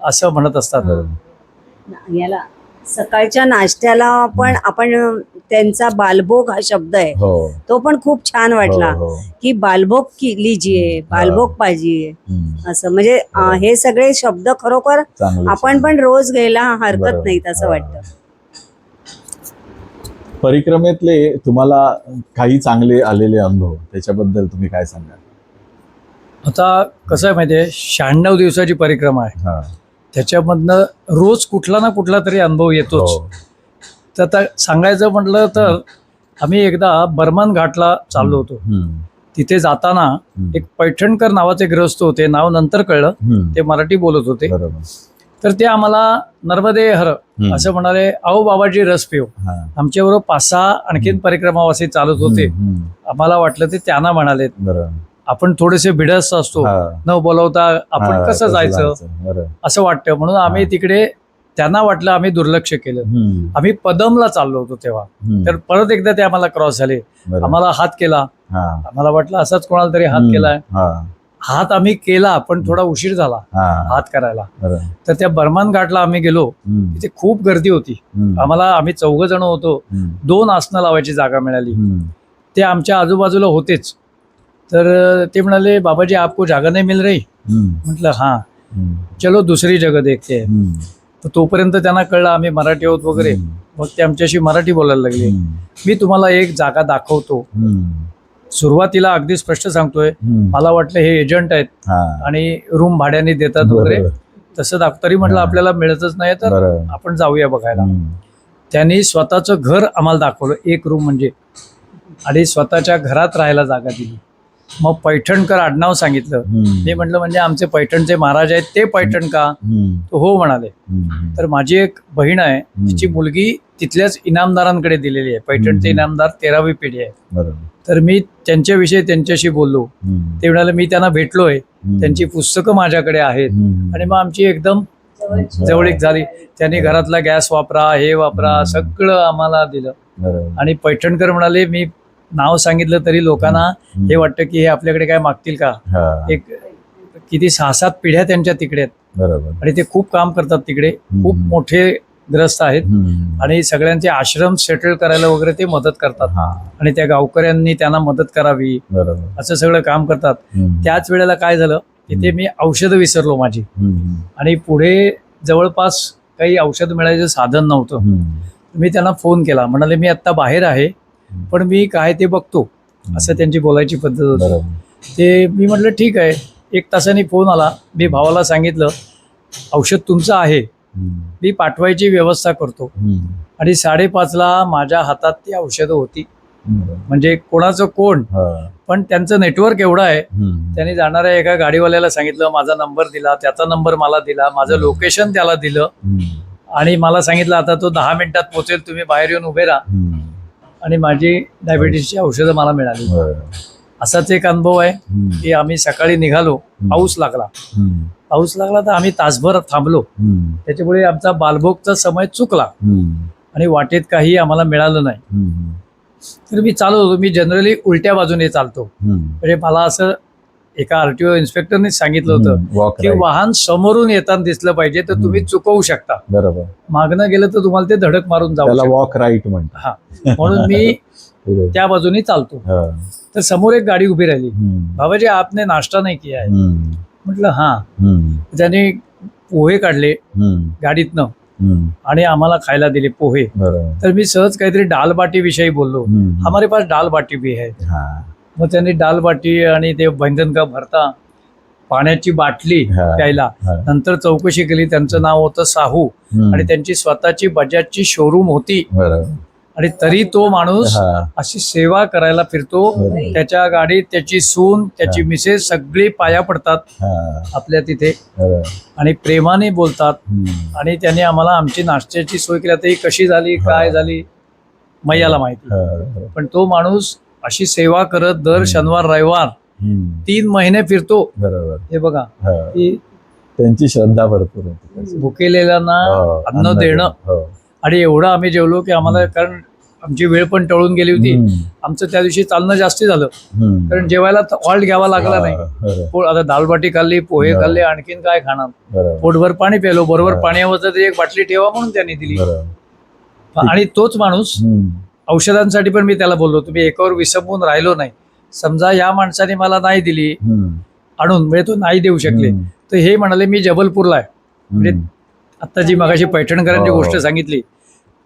असं म्हणत असतात. याला सकाळच्या नाश्त्याला पण आपण त्यांचा बालभोग हा शब्द आहे, तो पण खूप छान वाटला की बालभोग लीजिये, बालभोग पाहिजे असं. म्हणजे हे सगळे शब्द खरोखर आपण पण रोज घ्यायला हरकत नाहीत असं वाटतं. परिक्रमेतले तुम्हाला काही चांगले आलेले अनुभव त्याच्याबद्दल तुम्ही काय सांगाल? आता कसं आहे माहितीये, 96 दिवसाची परिक्रमा आहे. त्याच्यामधनं रोज कुठला ना कुठला तरी अनुभव येतोच. तर आता सांगायचं म्हटलं तर आम्ही एकदा बर्मन घाटला चाललो होतो. तिथे जाताना एक पैठणकर नावाचे गृहस्थ होते, नाव नंतर कळलं, ते मराठी बोलत होते. तर ते आम्हाला नर्मदे हर असं म्हणाले, अहो बाबाजी रस पिऊ. आमच्याबरोबर 5-6 आणखीन परिक्रमावासी चालत होते. आम्हाला वाटलं ते त्यांना म्हणाले. आपण थोडेसे भिडस्त असतो, न बोलवता आपण कसं जायचं असं वाटतं. म्हणून आम्ही तिकडे, त्यांना वाटलं आम्ही दुर्लक्ष केलं. आम्ही पदमला चाललो होतो तेव्हा. तर परत एकदा ते आम्हाला क्रॉस झाले, आम्हाला हात केला. आम्हाला वाटलं असाच कोणाला तरी हात केलाय. हात आम्ही केला पण थोडा उशीर झाला हात करायला. तर त्या बर्मन घाटला आम्ही गेलो, तिथे खूप गर्दी होती. आम्ही 4 जण होतो. 2 आसनं लावायची जागा मिळाली. ते आमच्या आजूबाजूला होतेच. तर ते म्हणाले, बाबाजी आपको जागा नहीं मिल रही. म्हटलं हाँ, चलो दूसरी जगह देखते हैं. तर तोपर्यंत त्यांना कळलं आम्ही मराठी आहोत वगैरे. मग ते आमच्याशी मराठी बोलायला लागले. मी तुम्हाला एक जागा दाखवतो. सुरुवातीला अगदी स्पष्ट सांगतोय, मला वाटलं हे एजंट आहेत आणि रूम भाड्याने देतात वगैरे, तसं तरी म्हटलं आपल्याला मिळतच नाही तर आपण जाऊया बघायला. त्यांनी स्वतःचं घर आम्हाला दाखवलं. एक रूम म्हणजे आणि स्वतःच्या घरात राहायला जागा दिली. मग पैठणकर आडनाव सांगितलं. मी म्हटलं म्हणजे आमचे पैठणचे महाराज आहेत ते पैठण का? तो हो म्हणाले. तर माझी एक बहीण आहे, तिची मुलगी तिथल्याच इनामदारांकडे दिलेली आहे. पैठणचे इनामदार 13वी पिढी आहे. बरोबर. तर मी त्यांच्याविषयी त्यांच्याशी बोललो. ते म्हणाले मी त्यांना भेटलोय, त्यांची पुस्तकं माझ्याकडे आहेत. आणि मग आमची एकदम जवळीक झाली. त्यांनी घरातला गॅस वापरा, हे वापरा, सगळं आम्हाला दिलं. बरोबर. आणि पैठणकर म्हणाले मी नाव सांगितलं तरी लोकांना हे वाटतं की हे आपल्याकडे काय मागतील का. हा. एक किती 6-7 पिढ्या त्यांच्या तिकडे आहेत. बरोबर. आणि ते खूप काम करतात तिकडे, खूप मोठे ग्रस्त आहेत. आणि सगळ्यांचे आश्रम सेटल करायला वगैरे ते मदत करतात. हा. आणि त्या गावकऱ्यांनी त्यांना मदत करावी बरोबर. असं सगळं काम करतात. त्याच वेळेला काय झालं, तिथे मी औषधं विसरलो माझी. आणि पुढे जवळपास काही औषध मिळायचं साधन नव्हतं. मी त्यांना फोन केला, म्हणाले मी आत्ता बाहेर आहे पण मी काय ते बघतो, असं त्यांची बोलायची पद्धत होती. बरोबर. ते मी म्हटलं ठीक आहे. 1 तासाने फोन आला. मी भावाला सांगितलं औषध तुमचं आहे, मी पाठवायची व्यवस्था करतो. आणि 5:30ला माझ्या हातात ती औषधं होती. म्हणजे कोणाचं कोण, पण त्यांचं नेटवर्क एवढं आहे. त्यांनी जाणाऱ्या एका गाडीवाल्याला सांगितलं, माझा नंबर दिला, त्याचा नंबर मला दिला, माझं लोकेशन त्याला दिलं. आणि मला सांगितलं आता तो 10 मिनिटात पोहोचेल, तुम्ही बाहेर येऊन उभे राहा. आणि माझी डायबिटीसची औषधं मला मिळाली. असाच एक अनुभव आहे की आम्ही सकाळी निघालो, पाऊस लागला तर आम्ही तासभर थांबलो. त्याच्यामुळे आमचा बालभोगचा समय चुकला आणि वाटेत काही आम्हाला मिळालं नाही. तर मी चालत होतो. मी जनरली उलट्या बाजूने चालतो. म्हणजे मला असं एका RTO इन्स्पेक्टरने सांगितलं होतं की वाहन समोरून येताना दिसलं पाहिजे तर तुम्ही चुकवू शकता. बरोबर. मागणं गेलं तर तुम्हाला ते धडक मारून जाऊ शकतं. वॉक राईट म्हणतात. हा, म्हणून मी त्या बाजूने चालतो. तर समोर एक गाडी उभी राहिली. बाबाजी आपने नाश्ता नाही किया है? म्हटलं हा. त्याने पोहे काढले गाडीतनं आणि आम्हाला खायला दिले पोहे. तर मी सहज काहीतरी दाल बाटी विषयी बोललो. हमारे पास दाल बाटी भी है. मग त्यांनी दाल बाटी आणि ते बैंगन का भरता, पाण्याची बाटली प्यायला. नंतर चौकशी केली, त्यांचं नाव होतं साहू आणि त्यांची स्वतःची बजाजची शोरूम होती. आणि तरी तो माणूस अशी सेवा करायला फिरतो. त्याच्या गाडीत त्याची सून, त्याची मिसेस सगळी पाया पडतात आपल्या तिथे आणि प्रेमाने बोलतात. आणि त्याने आम्हाला आमची नाश्त्याची सोय केली. आता ही कशी झाली, काय झाली, मैयाला माहिती. पण तो माणूस अशी सेवा करत दर शनिवार रविवार 3 महिने फिरतो. हे बघा की त्यांची श्रद्धा भरपूर होती. भुकेलेल्यांना अन्न देणं. आणि एवढं आम्ही जेवलो की आम्हाला, कारण आमची वेळ पण टळून गेली होती. आमचं त्या दिवशी चालणं जास्ती झालं कारण जेवायला हॉल्ट घ्यावा लागला नाही. आता दालबाटी खाल्ली, पोहे खाल्ले, आणखीन काय खाणार. पोटभर पाणी प्यालो. बरोबर पाण्यावर एक बाटली ठेवा म्हणून त्यांनी दिली. आणि तोच माणूस औषधांसाठी पण मी त्याला बोललो, तुम्ही एकावर विसंबून राहिलो नाही. समजा या माणसाने मला नाही दिली आणून, म्हणजे तो नाही देऊ शकले, तर हे म्हणाले मी जबलपूरला आहे. म्हणजे आता जी मगाशी पैठणकरांची गोष्ट सांगितली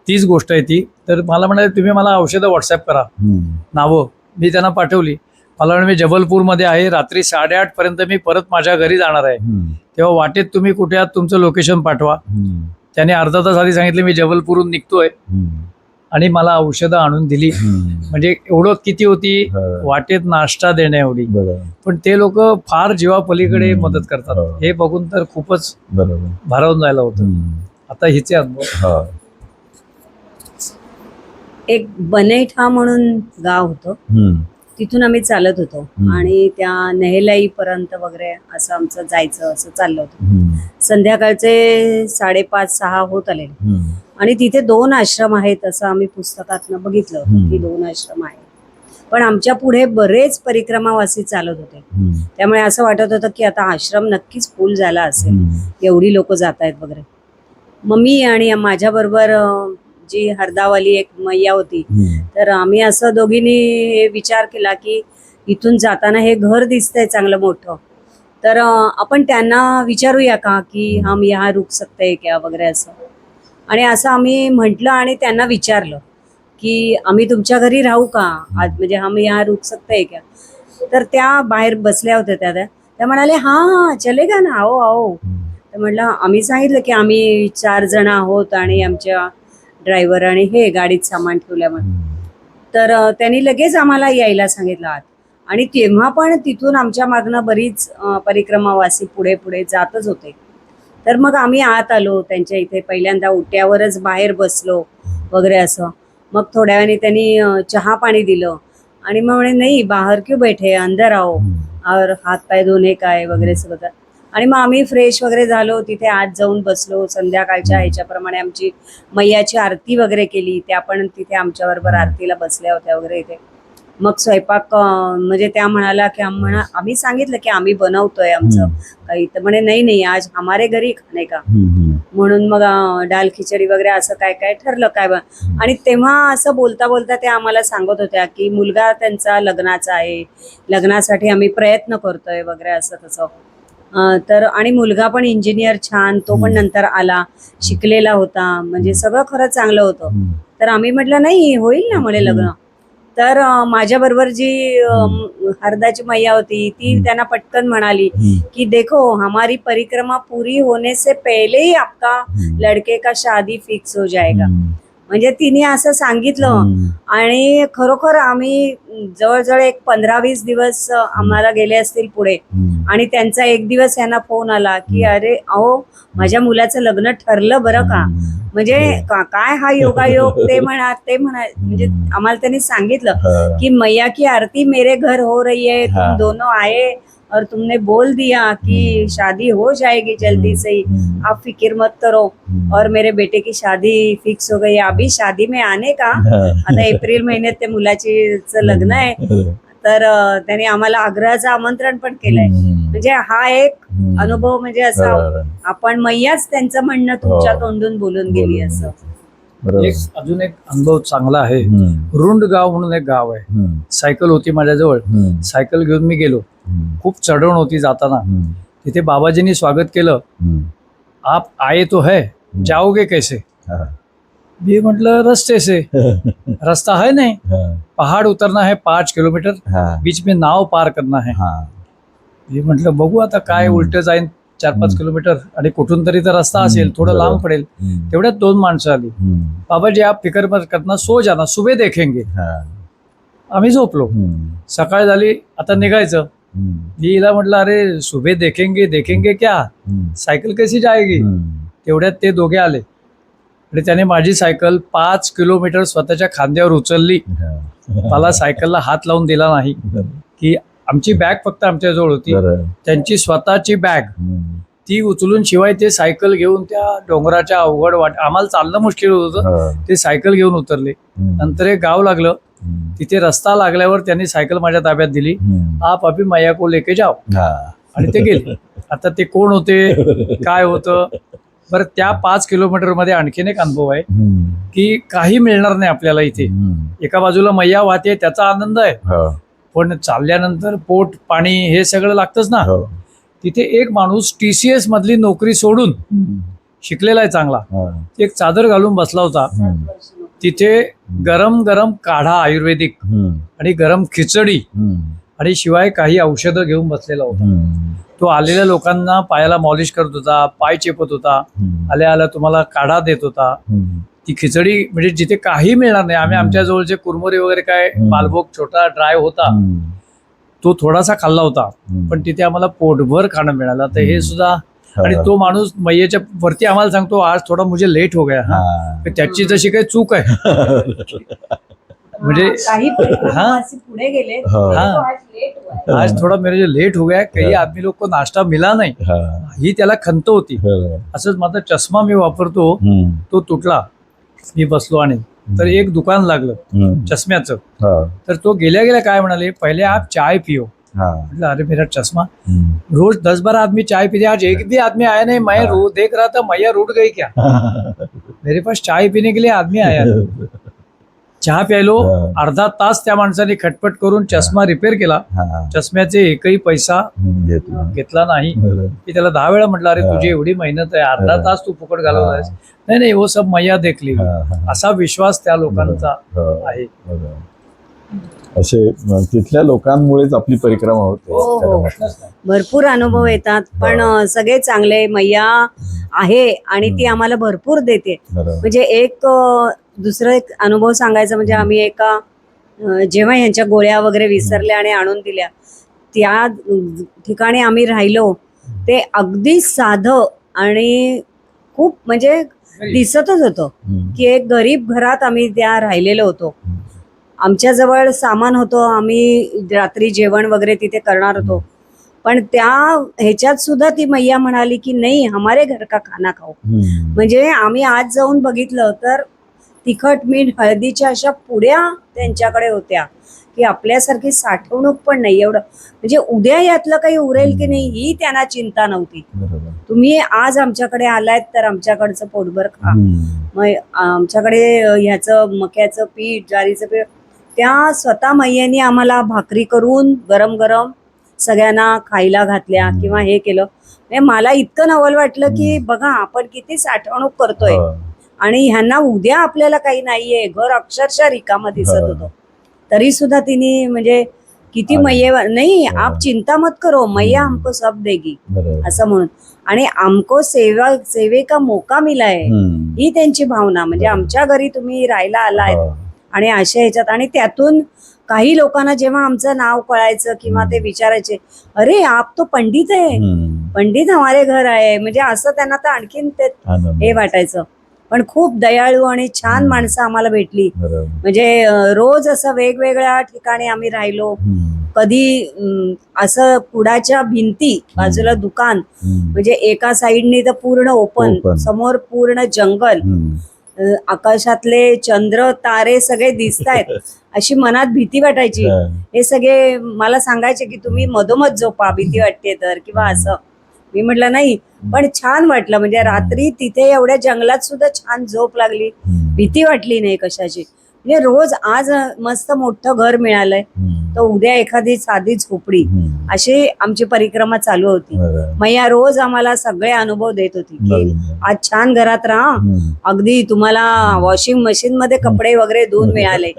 तीच गोष्ट आहे ती. तर मला म्हणाले तुम्ही मला औषधं व्हॉट्सअप करा, नावं. मी त्यांना पाठवली. मला म्हणे मी जबलपूरमध्ये आहे, रात्री 8:30 पर्यंत मी परत माझ्या घरी जाणार आहे, तेव्हा वाटेत तुम्ही कुठे आहात तुमचं लोकेशन पाठवा. त्याने अर्धा तास आधी सांगितले मी जबलपूरहून निघतोय आणि मला औषधं आणून दिली. म्हणजे एवढं किती होती वाटेत नाश्ता देण्या एवढी. पण ते लोक फार जीवापलीकडे मदत करतात. हे बघून तर खूपच भारावून जायला होतं. आता हिचे अनुभव. एक बनेठा म्हणून गाव होतं, तिथून आम्ही चालत होतो आणि त्या नेहलाई पर्यंत वगैरे असं आमचं जायचं असं चाललं होतं. संध्याकाळचे 5:30-6 होत आले आणि तिथे 2 आश्रम आहेत असं आम्ही पुस्तकातनं बघितलं होतं की 2 आश्रम आहेत. पण आमच्या पुढे बरेच परिक्रमावासी चालत होते. त्यामुळे असं वाटत होतं की आता आश्रम नक्कीच फुल झाला असेल, एवढी लोक जात आहेत वगैरे. मग मी आणि माझ्याबरोबर जी हरदावाली एक मैया होती, तर आम्ही असं दोघींनी विचार केला की इथून जाताना हे घर दिसतंय चांगलं मोठं, तर आपण त्यांना विचारूया का की हम यहाँ रुक सकते हैं क्या वगैरे असं. आणि असं आम्ही म्हटलं आणि त्यांना विचारलं की आम्ही तुमच्या घरी राहू का आज, म्हणजे हम यहाँ रुक सकते हैं क्या. तर त्या बाहेर बसल्या होत्या. त्या म्हणाले हां चलेगा ना, आओ आओ. तर म्हटलं आम्ही सांगितलं की आम्ही 4 जण आहोत आणि आमच्या ड्रायव्हर आणि हे गाडीत सामान ठेवल्यामुळे. तर त्यांनी लगेच आम्हाला यायला सांगितलं आत. आणि तेव्हा पण तिथून आमच्या मागनं बरीच परिक्रमावासी पुढे पुढे जातच होते. तर मग आम्ही आत आलो त्यांच्या इथे, पहिल्यांदा ओट्यावरच बाहेर बसलो वगैरे असं. मग थोड्या वेळाने त्यांनी चहा पाणी दिलं आणि मग म्हणे नाही बाहेर क्यों बैठे अंदर आओ और हात पाय धुणे काय वगैरे सगळं. आणि मग आम्ही फ्रेश वगैरे झालो, तिथे आत जाऊन बसलो. संध्याकाळच्या ह्याच्याप्रमाणे आमची मैयाची आरती वगैरे केली, त्या पण तिथे आमच्याबरोबर आरतीला बसल्या होत्या वगैरे इथे. मग स्वयंपाक म्हणजे त्या म्हणाला की आम्ही सांगितलं की आम्ही बनवतोय आमचं काही, तर म्हणे नाही नाही आज हमारे घरी खाणे का, म्हणून मग डाल खिचडी वगैरे असं काय काय ठरलं काय आणि तेव्हा असं बोलता बोलता त्या आम्हाला सांगत होत्या की मुलगा त्यांचा लग्नाचा आहे, लग्नासाठी आम्ही प्रयत्न करतोय वगैरे असं तसं. तर आणि मुलगा पण इंजिनियर छान, तो पण नंतर आला, शिकलेला होता, म्हणजे सगळं खरंच चांगलं होतं. तर आम्ही म्हटलं नाही होईल ना म्हणे लग्न. तर माझ्या बरोबर जी हरदाची मैया होती ती त्यांना पटकन म्हणाली की देखो हमारी परिक्रमा पूरी होने से पहले ही आपका लड़के का शादी फिक्स हो जाएगा. म्हणजे तिने असं सांगितलं. आणि खरोखर आम्ही जवळजवळ एक 15-20 दिवस आम्हाला गेले असतील पुढे. आणि त्यांचा एक दिवस यांना फोन आला की अरे अहो माझ्या मुलाचं लग्न ठरलं बरं का. म्हणजे काय हा योगायोग ते म्हणा म्हणजे आम्हाला त्यांनी सांगितलं की मैया की आरती मेरे घर हो रही है, तुम दोनों आए और तुमने बोल दिया कि शादी हो जाएगी जल्दी से ही, आप फिक्र मत करो. और मेरे बेटे की शादी फिक्स हो गई, अभी शादी में आने का. आता एप्रिल महिन्यात त्या मुलाची लग्न आहे. तर त्यांनी आम्हाला आग्रहाचं आमंत्रण पण केलंय. म्हणजे हा एक अनुभव, म्हणजे असा आपण मैयाच त्यांचं म्हणणं तुमच्या तोंडून बोलून गेली असं. अजून एक अनुभव चांगला आहे. रुंड गाव म्हणून एक गाव आहे. सायकल होती माझ्याजवळ, सायकल घेऊन मी गेलो. खूप चढण होती जाताना. तिथे बाबाजींनी स्वागत केलं. आप आए तो है, जाओगे कैसे. मी म्हटलं रस्ते से. रास्ता है नहीं, पहाड़ उतरना है 5 किलोमीटर, बीच में नाव पार करना है. मी म्हटलं बघू आता काय, उलट जाईन 4-5 किलोमीटर आणि कुठून तरी तर रस्ता असेल, थोडं लांब पडेल. तेवढ्यात 2 माणसं आली. बाबाजी आप फिकर मत करना, सो जाना, सुबह देखेंगे. आम्ही झोपलो. सकाळ झाली, आता निघायचं. मी हिला म्हटलं अरे सुबह देखेंगे देखेंगे क्या, सायकल कशी जाएगी. तेवढ्यात ते दोघे आले आणि त्याने माझी सायकल 5 किलोमीटर स्वतःच्या खांद्यावर उचलली. मला सायकलला हात लावून दिला नाही. की आमची बॅग फक्त आमच्याजवळ होती, त्यांची स्वतःची बॅग ती उचलून, शिवाय ते सायकल घेऊन त्या डोंगराच्या अवघड आम्हाला चालणं मुश्किल होतं, ते सायकल घेऊन उतरले. नंतर एक गाव लागलं, तिथे रस्ता लागल्यावर त्यांनी सायकल माझ्या ताब्यात दिली. आप अभी मैया को लेके जाओ. आणि ते गेले. आता ते कोण होते, काय होतं. बरं, त्या 5 किलोमीटर मध्ये आणखीन एक अनुभव आहे की काही मिळणार नाही आपल्याला इथे. एका बाजूला मैया वाहते, त्याचा आनंद आहे, पण चालल्यानंतर पोट पाणी हे सगळं लागतंच ना. तिथे एक माणूस TCS मधली नोकरी सोडून, शिकलेला आहे चांगला, एक चादर घालून बसला होता. तिथे गरम गरम काढा आयुर्वेदिक आणि गरम खिचडी आणि शिवाय काही औषधं घेऊन बसलेला होता. तो आलेल्या लोकांना पायाला मॉलिश करत होता, पाय चेपत होता, आल्या आल्या तुम्हाला काढा देत होता. ती खिचडी म्हणजे जिथे काही मिळणार नाही. आम्ही आमच्या जवळचे कुरमुरे वगैरे काय बालभोग छोटा ड्राय होता, तो थोडासा खाल्ला होता, पण तिथे आम्हाला पोटभर खाणं मिळालं. तर हे सुद्धा. आणि तो माणूस मैयाच्या वरती आम्हाला सांगतो आज थोडा मुझे लेट हो गया. त्याची जशी काही चूक आहे म्हणजे पुढे गेले, आज थोडा मेरे लेट हो गया, काही आदमी लोक को नाश्ता मिला नाही, ही त्याला खंत होती. असंच माझा चष्मा मी वापरतो, तो तुटला. मी बसलो आणि तर एक दुकान लागलं चष्म्याचं. तर तो गेल्या गेल्या काय म्हणाले, पहिले आप चाय पिओ. मतलब अरे मेरा चश्मा, रोज 10-12 आदमी चाय पीते, आज एक भी आदमी आया नहीं. मैं देख रहा था मैया रूठ गई क्या. मेरे पास चाय पीने के लिए आदमी आया. चहा प्यायलो. अर्धा तास त्या माणसाने खटपट करून चष्मा रिपेअर केला. चष्म्याचे एकही पैसा घेतला नाही. मी त्याला 10 वेळा म्हटलं अरे तुझी एवढी मेहनत आहे, अर्धा तास तू फुकट घालवलायस. नाही नाही, वो सब मैया देख ली. असा विश्वास त्या लोकांचा आहे. असे तिथल्या लोकांमुळेच आपली परिक्रमा होते. भरपूर अनुभव येतात, पण सगळे चांगले. मैया आहे आणि ती आम्हाला भरपूर देते. म्हणजे एक दुसरं एक अनुभव सांगायचा म्हणजे आम्ही एका जेव्हा ह्यांच्या गोळ्या वगैरे विसरल्या आणि आणून दिल्या, त्या ठिकाणी आम्ही राहिलो, ते अगदी साधं आणि खूप म्हणजे दिसतच होतं की एक गरीब घरात आम्ही त्या राहिलेलो होतो. आमच्याजवळ सामान होतं, आम्ही रात्री जेवण वगैरे तिथे करणार होतो, पण त्या ह्याच्यात सुद्धा ती मैया म्हणाली की नाही, हमारे घर का खाना खाओ. म्हणजे आम्ही आज जाऊन बघितलं तर तिखट मीठ हळदीच्या अशा पुड्या त्यांच्याकडे होत्या की आपल्यासारखी साठवणूक पण नाही. एवढं म्हणजे उद्या यातलं काही उरेल की नाही ही त्यांना चिंता नव्हती. तुम्ही आज आमच्याकडे आलायत तर आमच्याकडचं पोटभर खा. मग आमच्याकडे ह्याचं मक्याचं पीठ, ज्वारीचं पीठ, त्या स्वतः मैयानी आम्हाला भाकरी करून गरम गरम सगळ्यांना खायला घातल्या किंवा हे केलं. म्हणजे मला इतकं नवल वाटलं की बघा आपण किती साठवणूक करतोय आणि ह्यांना उद्या आपल्याला काही नाहीये. घर अक्षरशः रिकामं दिसत होतं, तरी सुद्धा तिने म्हणजे किती मैये नाही, आप चिंता मत करो, मैया हमको सब देगी असं म्हणून. आणि आमको सेवे का मौका मिला है, ही त्यांची भावना. म्हणजे आमच्या घरी तुम्ही राहायला आलायत आणि अशा ह्याच्यात. आणि त्यातून काही लोकांना जेव्हा आमचं नाव कळायचं किंवा ते विचारायचे, अरे आप तो पंडित आहे, पंडित हमारे घर आहे, म्हणजे असं त्यांना तर आणखीन ते हे वाटायचं. पण खूप दयाळू आणि छान माणसं आम्हाला भेटली. म्हणजे रोज असं वेगवेगळ्या ठिकाणी आम्ही राहिलो. कधी असं पुढाच्या भिंती बाजूला दुकान, म्हणजे एका साईडने तर पूर्ण ओपन, समोर पूर्ण जंगल, आकाशातले चंद्र तारे सगळे दिसतायत, अशी मनात भीती वाटायची. हे सगळे मला सांगायचे की तुम्ही मधोमध झोपा, भीती वाटते तर, किंवा असं. मी म्हटलं नाही, पण छान वाटलं. म्हणजे रात्री तिथे एवढ्या जंगलात सुद्धा छान झोप लागली, भीती वाटली नाही कशाची. म्हणजे रोज आज मस्त मोठं घर मिळालंय तर उद्या एखादी साधी झोपडी, अशी आमची परिक्रमा चालू होती. मैया रोज आम्हाला सगळे अनुभव देत होती की आज छान घरात राहा, अगदी तुम्हाला वॉशिंग मशीन मध्ये कपडे वगैरे धुवून मिळाले,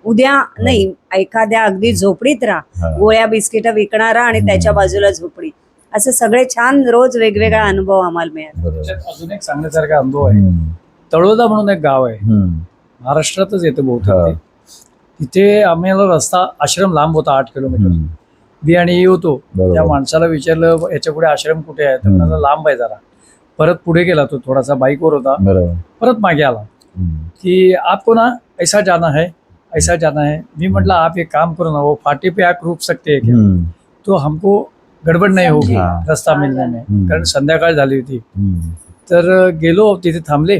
उद्या नाही एखाद्या अगदी झोपडीत राहा, गोळ्या बिस्किट विकणारा आणि त्याच्या बाजूला झोपडी, असं सगळे छान रोज वेगवेगळा अनुभव आम्हाला मिळाला. अजून एक सांगण्यासारखा अनुभव आहे. तळोदा म्हणून एक गाव आहे, महाराष्ट्रातच येतं बहुतेक. तिथे आम्हाला रस्ता, आश्रम लांब होता 8 किलोमीटर. मी आणि होतो, त्या माणसाला विचारलं याच्या पुढे आश्रम कुठे आहे, तर म्हणाला लांब आहे जरा. परत पुढे गेला तो, थोडासा बाईकवर होता, परत मागे आला की आपको ना ऐसा जाना है, ऐसा जाना है. मी म्हटलं आप एक काम करो ना, वो फाटे पे आप रुक सकते हैं क्या, तो हमको गडबड नाही होगी रस्ता मिलने में, कारण संध्याकाळ झाली होती. तर गेलो तिथे थांबले.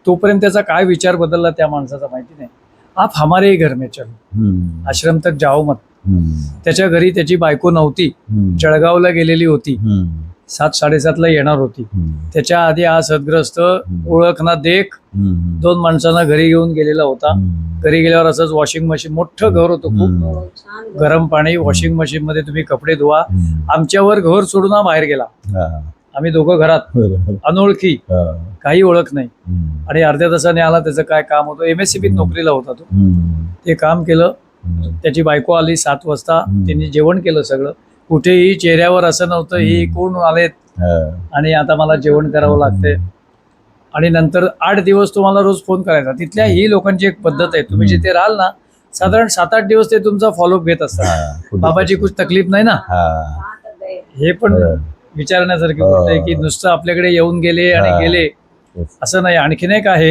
तोपर्यंत त्याचा काय विचार बदलला त्या माणसाचा माहिती नाही. आप हमारे ही घर में चलो, आश्रम तक जाओ मत. त्याच्या घरी त्याची बायको नव्हती, जळगावला गेलेली होती, 7-7:30 येणार होती. त्याच्या आधी हा सद्ग्रस्त ओळख ना देख 2 माणसांना घरी घेऊन गेलेला होता. घरी गेल्यावर असंच वॉशिंग मशीन, मोठं घर होतं, खूप गरम पाणी, वॉशिंग मशीन मध्ये तुम्ही कपडे धुवा. आमच्यावर घर सोडून हा बाहेर गेला. आम्ही दोघं घरात, अनोळखी, काही ओळख नाही. आणि अर्ध्या तासाने आला. त्याचं काय काम होतं, MSCBीत नोकरीला होता तो. ते काम केलं. त्याची बायको आली 7 वाजता. त्यांनी जेवण केलं सगळं. कुठेही चेहऱ्यावर असं नव्हतं ही कोण आलेत आणि आता मला जेवण करावं लागते. आणि नंतर 8 दिवस तुम्हाला रोज फोन करायचा. तिथल्या ही लोकांची एक पद्धत आहे, तुम्ही जिथे राहाल ना, साधारण 7-8 दिवस ते तुमचा फॉलोअप घेत असतात. बाबाची कुछ तकलीफ नाही ना, हे पण विचारण्यासारखी गोष्ट आहे की नुसतं आपल्याकडे येऊन गेले आणि गेले असं नाही. आणखीन एक आहे,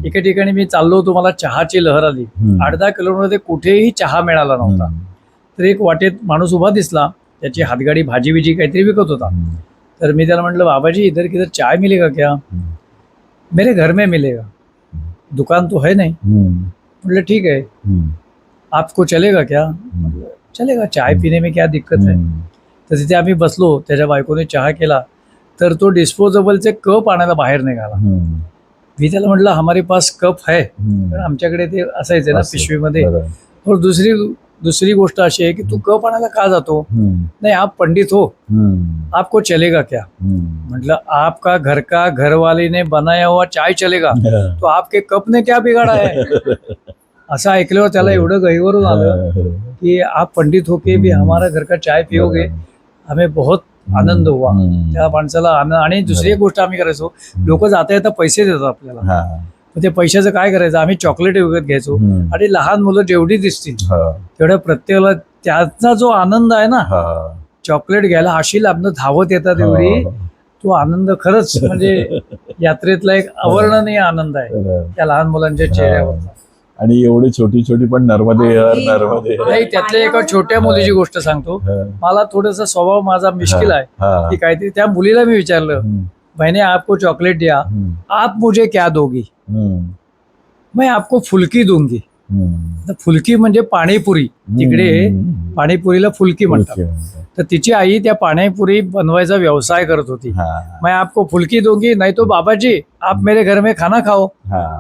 एके ठिकाणी मी चाललो होतो, मला चहाची लहर आली. 8-10 किलोमीटर कुठेही चहा मिळाला नव्हता. तर एक वाटेत माणूस उभा दिसला, त्याची हातगाडी भाजी बिजी काहीतरी विकत होता. तर मी त्याला म्हटलं, बाबाजी इधर किधर चाय मिलेगा क्या, मेरे घर में मिलेगा, दुकान तो है नहीं. म्हटलं ठीक है, आपको चलेगा क्या, चलेगा, चाय पीने में क्या दिक्कत है. तर तिथे आम्ही बसलो. त्याच्या बायकोने चहा केला. तर तो डिस्पोजेबलचे कप आणायला बाहेर निघाला. मी त्याला म्हटलं हमारे पास कप है, कारण आमच्याकडे ते असायचे ना पिशवीमध्ये. और दुसरी गोष्ट अशी आहे की तू कप आणायला का जातो, नाही आप पंडित हो, आपको चलेगा क्या. म्हटलं आपका घर का घरवाली ने बनाया हुआ चाय चलेगा, तो आपके कप ने क्या बिगाड़ा है. असं ऐकल्यावर त्याला एवढं गहिवरून आलं की आप पंडित हो के भी हमारा घर का चाय पिओगे, हमें बहुत आनंद हुआ. त्या माणसाला आनंद. आणि दुसरी एक गोष्ट आम्ही करायचो, लोक जाता येता पैसे देतात आपल्याला. मग ते पैशाचं काय करायचं, आम्ही चॉकलेट विकत घ्यायचो आणि लहान मुलं जेवढी दिसतील तेवढ्या प्रत्येकाला त्याचा जो आनंद आहे ना, चॉकलेट घ्यायला अशी लांबनं धावत येतात एवढी, तो आनंद खरंच म्हणजे यात्रेतला एक अवर्णनीय आनंद आहे त्या लहान मुलांच्या चेहऱ्यावर. आणि एवढी छोटी छोटी पण नर्मदे हर नर्मदे हर. नाही, त्यातल्या एका छोट्या मुलीची गोष्ट सांगतो. मला थोडासा स्वभाव माझा मिश्किल आहे की काहीतरी, त्या मुलीला मी विचारलं, मैंने आपको चॉकलेट दिया, आप मुझे क्या दोगी? मैं आपको फुलकी दूंगी. तर फुलकी म्हणजे पाणीपुरी, तिकडे पाणीपुरीला फुलकी म्हणतात. तर तिची आई त्या पाणीपुरी बनवायचा व्यवसाय करत होती. मैं आपको फुलकी दूंगी, नाही तो बाबाजी आप मेरे घर में खाना खाओ,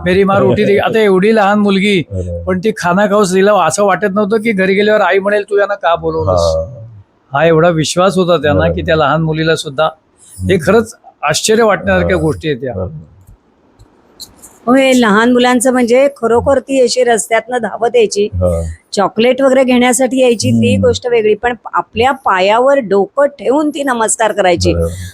मेरी माँ रोटी देगी. आता एवढी लहान मुलगी पण ती खाना खाऊच दिला. असं वाटत नव्हतं की घरी गेल्यावर आई म्हणेल तू यांना का बोलवलंस. हा एवढा विश्वास होता त्यांना की त्या लहान मुलीला सुद्धा. हे खरंच आश्चर्य वाटण्यासारख्या गोष्टी आहेत त्या. होय, लहान मुलांचं म्हणजे खरोखर ती अशी रस्त्यातनं धावत यायची, चॉकलेट वगैरे घेण्यासाठी यायची, ती गोष्ट वेगळी, पण आपल्या पायावर डोकं ठेवून ती नमस्कार करायची.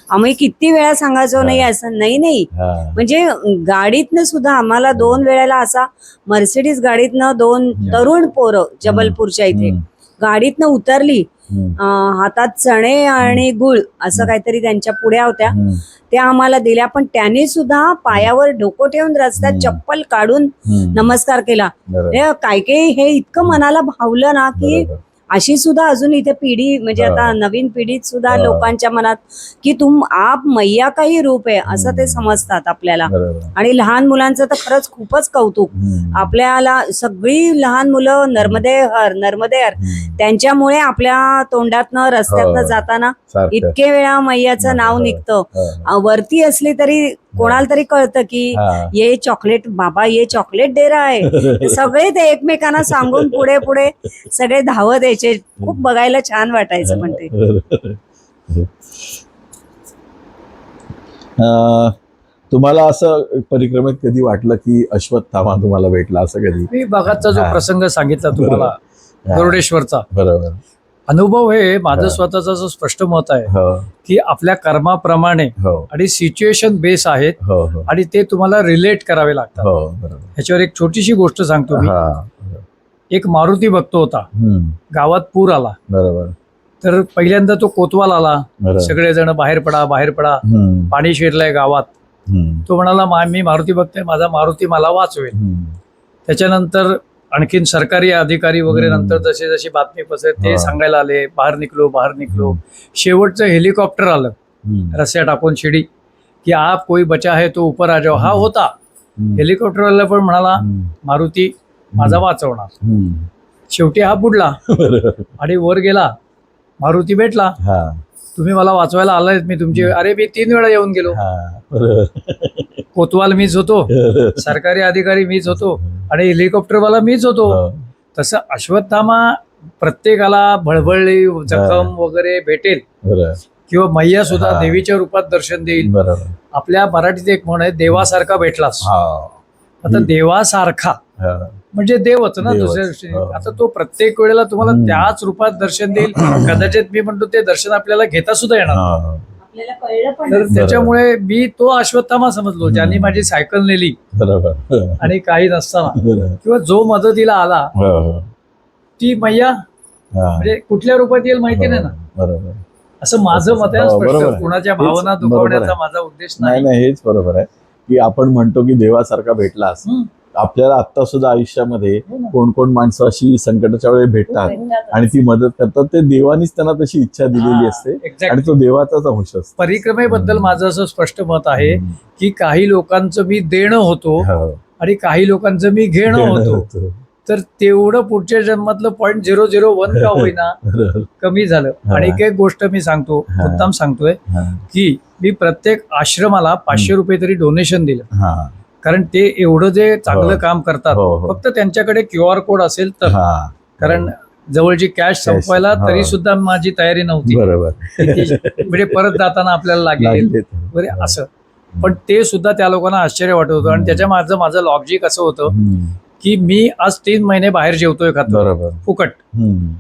आम्ही किती वेळा सांगायचो नाही असं नाही. म्हणजे गाडीतनं सुद्धा आम्हाला 2 वेळेला असा मर्सिडीज गाडीतनं 2 तरुण पोरं जबलपूरच्या इथे गाडीतनं उतरली, हातात चणे आणि गुळ असं काहीतरी त्यांच्या पुड्या होत्या, त्या आम्हाला दिल्या. पण त्यांनी सुद्धा पायावर डोकं ठेवून रस्त्यात चप्पल काढून नमस्कार केला. काय हे इतकं मनाला भावलं ना की अशी सुद्धा अजून इथे पिढी, म्हणजे आता नवीन पिढीत सुद्धा लोकांच्या मनात की आप मैया काही रूप आहे असं ते समजतात आपल्याला. आणि लहान मुलांचं तर खरंच खूपच कौतुक. आपल्याला सगळी लहान मुलं नर्मदे हर नर्मदे हर, त्यांच्यामुळे आपल्या तोंडातनं रस्त्यातनं जाताना इतके वेळा मैयाचं नाव निघतं. वरती असली तरी कोणाला तरी कळतं की ये चॉकलेट बाबा, ये चॉकलेट दे रहा आहे. सगळे ते एकमेकांना सांगून पुढे पुढे सगळे धावत यायचे. खूप बघायला छान वाटायचं. पण ते तुम्हाला असं परिक्रमेत कधी वाटलं की अश्वत्थामा तुम्हाला भेटला, असं कधी? मी बघाचा जो प्रसंग सांगितला तुम्हाला गरुडेश्वरचा, बरोबर, अनुभव हे माझं स्वतःचं जो स्पष्ट मत आहे की आपल्या कर्माप्रमाणे आणि सिच्युएशन बेस आहेत आणि ते तुम्हाला रिलेट करावे लागतात. ह्याच्यावर एक छोटीशी गोष्ट सांगतो मी. एक मारुती भक्त होता, गावात पूर आला. तर पहिल्यांदा तो कोतवाल आला, सगळेजण बाहेर पडा बाहेर पडा, पाणी शिरलंय गावात. तो म्हणाला मी मारुती भक्त आहे, माझा मारुती मला वाचवेल. त्याच्यानंतर आणखीन सरकारी अधिकारी वगैरे नंतर जसे जशी बातमी पसरत ते सांगायला आले, बाहेर निघलो. शेवटचं हेलिकॉप्टर आलं रस्त्या टाकून शिडी की आप कोई बचा है तो ऊपर आ जाओ. हा होता हेलिकॉप्टरवाला, पण म्हणाला मारुती माझा वाचवणार. शेवटी हा बुडला आणि वर गेला. मारुती भेटला, तुम्ही मला वाचवायला आलाय, मी तुमची. अरे मी 3 वेळा येऊन गेलो. कोतवाल मीच होतो, सरकारी अधिकारी मीच होतो आणि हेलिकॉप्टरवाला मीच होतो. तसं अश्वत्थामा प्रत्येकाला भळभळली जखम वगैरे भेटेल किंवा मैया सुद्धा देवीच्या रूपात दर्शन देईल. आपल्या मराठीत एक म्हण आहे, देवासारखा भेटलास. आता देवासारखा म्हणजे देवच ना दुसऱ्या दृष्टीने. आता तो प्रत्येक वेळेला तुम्हाला त्याच रूपात दर्शन देईल. कदाचित मी म्हणतो ते दर्शन आपल्याला घेता सुद्धा येणार. तर त्याच्यामुळे मी तो अश्वत्थामा समजलो, ज्यांनी माझी सायकल नेली आणि काही नसताना, किंवा जो मदतीला आला ती मैया म्हणजे कुठल्या रूपात येईल माहिती नाही ना. असं माझं मत आहे स्पष्ट. कुणाच्या भावना दुखावण्याचा माझा उद्देश नाही. हेच बरोबर आहे की आपण म्हणतो की देवासारखा भेटलास. आपल्याला आता सुद्धा आयुष्यामध्ये कोण कोण माणसं अशी संकटाच्या वेळी भेटतात आणि ती मदत करतात. ते देवानीच त्यांना तशी इच्छा दिलेली असते आणि तो देवाचाच अंश असतो. परिक्रमेबद्दल माझं असं स्पष्ट मत आहे की काही लोकांचं मी देणं होतो आणि काही लोकांचं मी घेणं होतो. तर तेवढं पुढच्या जन्मातलं 0.001 का होईना कमी झालं. आणि एक गोष्ट मी सांगतो, मुद्दाम सांगतोय की मी प्रत्येक आश्रमाला 500 रुपये तरी डोनेशन दिलं. कारण ते एवढं जे चांगलं काम करतात, फक्त त्यांच्याकडे QR कोड असेल तर. कारण जवळची कॅश संपवायला तरी सुद्धा माझी तयारी नव्हती. म्हणजे परत जाताना आपल्याला लागेल वगैरे असं. पण ते सुद्धा त्या लोकांना आश्चर्य वाटत होतं. आणि त्याच्या माझं लॉजिक असं होतं की मी आज 3 महिने बाहेर जेवतोय खातो फुकट.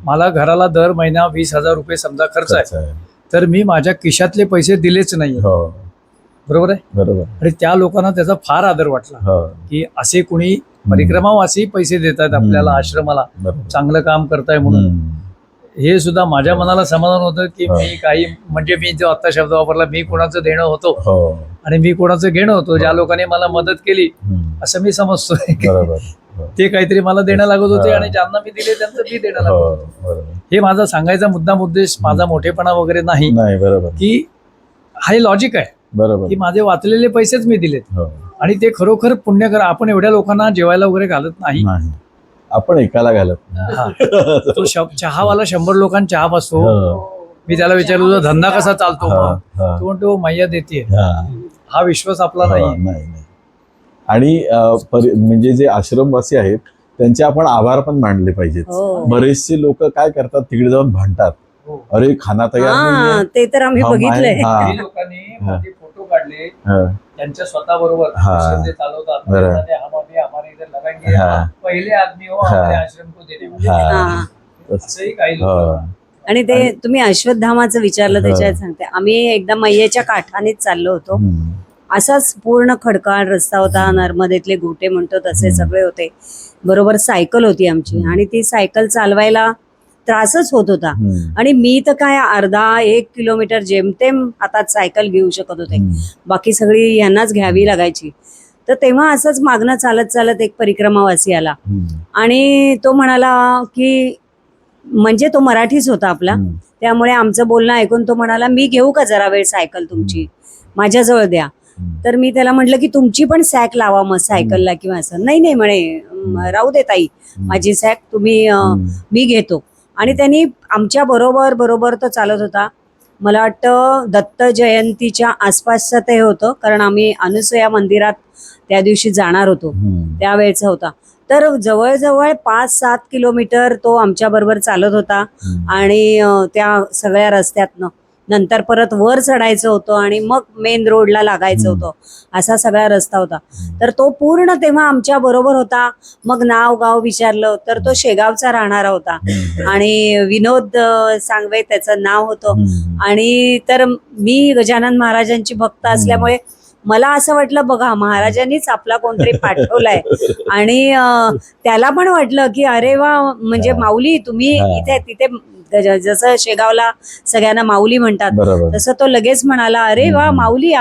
मला घराला दर महिना 20,000 रुपये समजा खर्च आहे. तर मी माझ्या खिशातले पैसे दिलेच नाही. बरोबर आहे. बरोबर. आणि त्या लोकांना त्याचा फार आदर वाटला हो. की असे कुणी परिक्रमावासी पैसे देतात आपल्याला आश्रमाला, बरोबर. चांगलं काम करताय म्हणून. हम्म. हे सुद्धा माझ्या मनाला समाधान होतं की हो. मी काही म्हणजे मी जो आता शब्द वापरला, मी कोणाचं देणं होतो हो. आणि मी कोणाचं घेणं होतो. ज्या लोकांनी मला मदत केली हम्म. असं मी समजतोय. बरोबर. हो. ते काहीतरी मला देणं लागत होते हा. आणि ज्यांना मी दिले त्यांचं मी देणं लागत हो. होतं. बरोबर. हे माझा सांगायचा मुद्दाम उद्देश माझा मोठेपणा वगैरे नाही, नाही. बरोबर. की हे लॉजिक आहे बरोबर. की माझे वाचलेले पैसेच मी दिलेत हो. आणि ते खरोखर पुण्य करा. आपण एवढ्या लोकांना जेवायला वगैरे घालत नाही. नाही, आपण एकाला घालत नाही. हा. तो चहावाला 100 लोकांना चहा पाचतो. हो. मी त्याला विचारलं तुझा धंदा कसा चालतो हा, मग? हा. तो म्हणतो मैया देते. हा. हा विश्वास आपला हो, नाही. नाही, नाही. आणि म्हणजे जे आश्रमवासी आहेत त्यांचे आपण आभार पण मानले पाहिजेत. हो. बरेचसे लोक काय करतात, तिकडे जाऊन भांडतात, हो. अरे खाना तयार हा नाहीये. ते तर आम्ही हा, बघितलंय. हा. काही लोकांनी माझे फोटो काढले हा. त्यांच्या स्वतःबरोबर हा. आश्रम ते चालवतात. बरं. ते हम अभी हमारे इधर लगाएंगे, हा. पहिले आदमी हो हा. हमारे आश्रम को देने वाले. हा. असंही काही हो. लोक. आणि ते तुम्ही अश्वत्थामाचं विचारलं हा. त्याच्यात सांगते. आम्ही एकदा मैयेच्या काठानेच चाललो होतो. हम्म. असाच पूर्ण खडकाळ रस्ता होता, नर्मदेतले गोटे म्हणतो तसे सगळे होते. बरोबर सायकल होती आमची आणि ती सायकल चालवायला त्रासच होत होता. हम्म. आणि मी तर काय अर्धा 1 किलोमीटर जेमतेम हातात सायकल घेऊ शकत होते. हम्म. बाकी सगळी यांनाच घ्यावी लागायची. तर तेव्हा असंच मागणं चालत चालत एक परिक्रमावासी आला हम्म. आणि तो म्हणाला की म्हणजे तो मराठीच होता आपला, हम्म. त्यामुळे आमचं बोलणं ऐकून तो म्हणाला मी घेऊ का जरा वेळ सायकल तुमची, माझ्याजवळ द्या. तर मी त्याला म्हटलं की तुमची पण सॅक लावा मग सायकलला किंवा असं. नाही नाही म्हणे, राहू दे ताई माझी सॅक तुम्ही मी घेतो. आणि त्यांनी आमच्या बरोबर तो चालत होता. मला वाटतं दत्त जयंतीच्या आसपासचं ते होतं, कारण आम्ही अनुसया मंदिरात त्या दिवशी जाणार होतो, हम्म. त्यावेळेचा होता. तर जवळजवळ 5-7 किलोमीटर तो आमच्या बरोबर चालत होता आणि त्या सगळ्या रस्त्यातनं नंतर परत वर चढायचं होतं आणि मग मेन रोडला लागायचं होतं. असा सगळा रस्ता होता. तर तो पूर्ण तेव्हा आमच्या बरोबर होता. मग नाव गाव विचारलं तर तो शेगावचा राहणारा होता आणि विनोद सांगवे त्याचं नाव होतं. हम्म. आणि तर मी गजानन महाराजांची भक्त असल्यामुळे मला असं वाटलं बघा महाराजांनीच आपला कोणतरी पाठवलाय. आणि त्याला पण वाटलं की अरे वा, म्हणजे माऊली तुम्ही इथे तिथे जसं शेगावला सगळ्यांना माऊली म्हणतात बरोबर. तसं तो लगेच म्हणाला अरे वा माऊली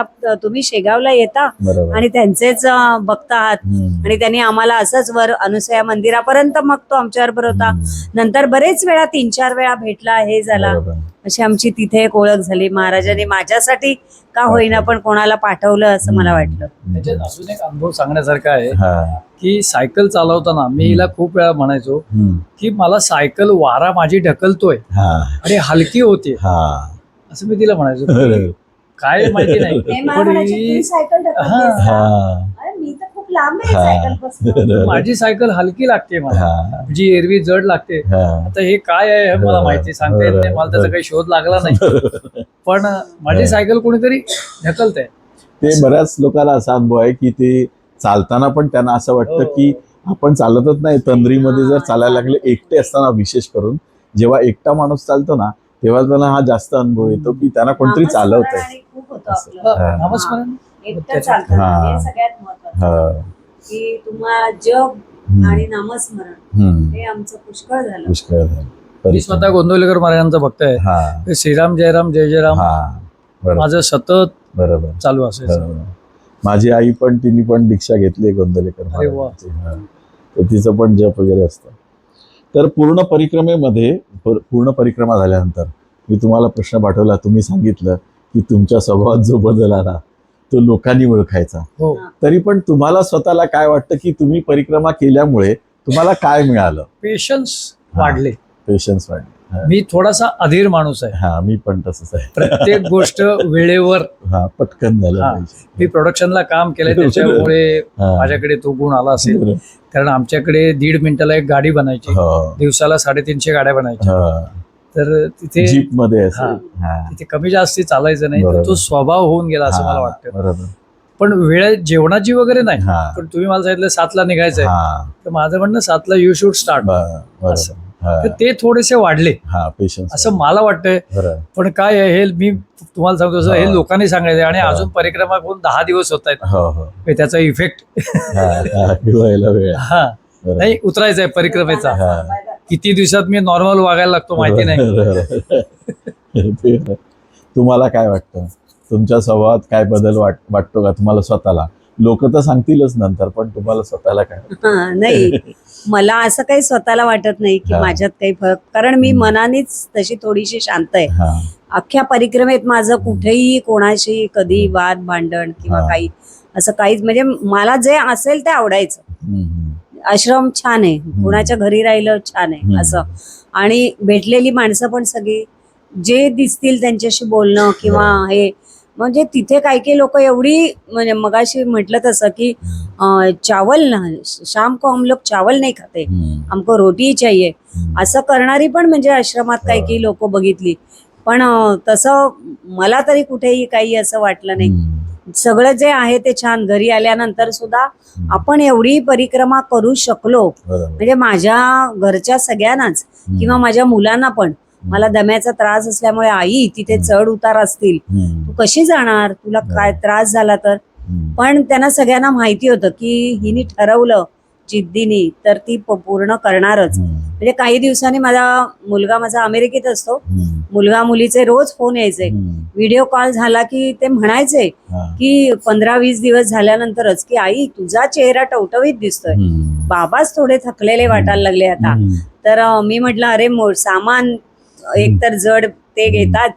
तुम्ही शेगावला येता बरोबर. आणि त्यांचेच भक्त आहात. हम्म. आणि त्यांनी आम्हाला असंच वर अनुसया मंदिरापर्यंत मग तो आमच्याबरोबर होता. नंतर बरेच वेळा 3-4 वेळा भेटला, हे झाला. बरोबर. अशी आमची तिथे एक ओळख झाली. महाराजांनी माझ्यासाठी का होईना पण कोणाला पाठवलं असं मला वाटलं. त्याच्यात अजून एक अनुभव सांगण्यासारखा आहे हा. की सायकल चालवताना मी हिला खूप वेळा म्हणायचो हम्म. की मला सायकल वारा माझी ढकलतोय हा. आणि हलकी होते, हा. असं मी तिला म्हणायचो. बरोबर. काय माहिती नाही ते मला पण म्हणायचे, "तू ही सायकल ढकलतेस हा. का?" हा. अरे मी तर खूप लांब आहे हा. सायकलपासून. माझी सायकल हलकी लागते मला, हा. जी एरवी जड लागते. हा. आता हे काय आहे हे मला माहिती सांगता येत नाही, मला त्याचा काही शोध लागला नाही. पण माझी सायकल कोणीतरी ढकलतंय. ते बऱ्याच लोकांना असा अनुभव आहे की ते चालताना पण त्यांना असं वाटतं हो. की आपण चालतच नाही. तंद्रीमध्ये जर चालायला लागले एकटे असताना, विशेष करून जेव्हा एकटा माणूस चालतो ना तेव्हा त्यांना हा जास्त अनुभव येतो की त्यांना कोणतरी चालवत नामस्मरण आहे. आणि खूप होतं आपलं. हा. नामस्मरण एकटं चालताना हा. हे सगळ्यात महत्वाचं की तुम्हाला जप आणि नामस्मरण हे आमचं पुष्कळ झालं. पुष्कळ झालं. मी स्वतः गोंदवलेकर महाराजांचा भक्त आहे. हा. हे श्रीराम जयराम जय जयराम हा. बरोबर. माझं सतत बरोबर. चालू असायचं. बरोबर. माझी आई पण, तिने पण दीक्षा घेतली गोंदवलेकर अरे वा. महाराजांची. हा. तर तिचं पण जप वगैरे असतं. तर पूर्ण परिक्रमेमध्ये, पूर्ण परिक्रमा झाल्यानंतर मी तुम्हाला प्रश्न पाठवला, तुम्ही सांगितलं की तुमच्या स्वभावात जो बदल आला तो लोकांनी ओळखायचा. हो. तरी पण तुम्हाला स्वतःला काय वाटतं की तुम्ही परिक्रमा केल्यामुळे तुम्हाला काय मिळालं? पेशन्स वाढले. पेशन्स वाढले. हा. मी थोडासा अधीर माणूस आहे. हा, मी पण तसंच आहे. प्रत्येक गोष्ट वेळेवर. हा, पटकन झालं हा. पाहिजे. मी प्रोडक्शनला काम केलंय त्याच्यामुळे हा. माझ्याकडे तो गुण आला असेल. कारण आमच्याकडे 1.5 मिनिटाला एक गाडी बनायची, हो. दिवसाला 350 गाड्या बनायच्या. हा. तर तिथे जीप मध्ये हा. असेल. हा. तिथे कमी जास्ती चालायचं नाही. तर बरोबर. तो स्वभाव होऊन गेला असं मला हा, वाटतं. बरोबर. पण वेळ जेवणाची वगैरे नाही. हा. पण तुम्ही मला सांगितलं 7ला निघायचंय, हा. तर माझं म्हणणं 7ला यू शूड स्टार्ट. बरोबर. असं. हा. तर ते थोडेसे वाढले हा पेशन्स असं मला वाटतंय. बरं. पण काय आहे, हे मी तुम्हाला सांगतो तसं हा. हे लोकांनी सांगायचं आणि हा. अजून परिक्रमा करून 10 दिवस होत आहेत. हो हो त्याचा इफेक्ट व्हायला वेळ आहे. हा बरं. नाही उतरायचा आहे परिक्रमेचा. हा. किती दिवसात मी नॉर्मल वागायला लागतो माहिती नाही. ते- तुम्हाला काय वाटतं, तुमच्या स्वभावात काय बदल वाटतो का तुम्हाला स्वतःला? लोक तर सांगतीलच नंतर, पण तुम्हाला स्वतःला काय वाटतं? हा, नाही मला असं काही स्वतःला वाटत नाही की हा. माझ्यात काही फरक, कारण मी हम्म. मनानेच तशी थोडीशी शांत आहे. हा अख्ख्या परिक्रमेत माझं कुठेही कोणाशी कधी वाद भांडण किंवा हा. काही असं काहीच, म्हणजे मला जे असेल ते आवडायचं. हम्म. आश्रम छान आहे, कोणाच्या घरी राहिलं छान आहे हम्म. असं. आणि भेटलेली माणसं पण सगळी जे दिसतील त्यांच्याशी बोलणं किंवा हे, म्हणजे तिथे काही काही लोक एवढी, म्हणजे मगाशी म्हटलं तसं की चावल ना, शाम को हम लोग चावल नाही खाते, हम्म. हमको रोटी चाहिए, हम्म. असं करणारी पण म्हणजे आश्रमात काही काही लोक बघितली. पण तसं मला तरी कुठेही काही असं वाटलं नाही. हम्म. सगळं जे आहे ते छान. घरी आल्यानंतर सुद्धा आपण एवढी परिक्रमा करू शकलो, बरोबर. म्हणजे माझ्या घरच्या सगळ्यांनाच किंवा माझ्या मुलांना पण. मला दम्याचा त्रास असल्यामुळे, आई तिथे चढ उतार असतील, तू कशी जाणार, तुला काय त्रास झाला तर. पण त्यांना सगळ्यांना माहिती होतं की हिने ठरवलं जिद्दीने तर ती पूर्ण करणारच. म्हणजे काही दिवसांनी माझा अमेरिकेत असतो, मुलगा मुलीचे रोज फोन यायचे, व्हिडिओ कॉल झाला की ते म्हणायचे की 15-20 दिवस झाल्यानंतरच की आई तुझा चेहरा टवटवीत दिसतोय, बाबाच थोडे थकलेले वाटायला लागले आता. तर मी म्हटलं अरे सामान एकतर जड ते घेतात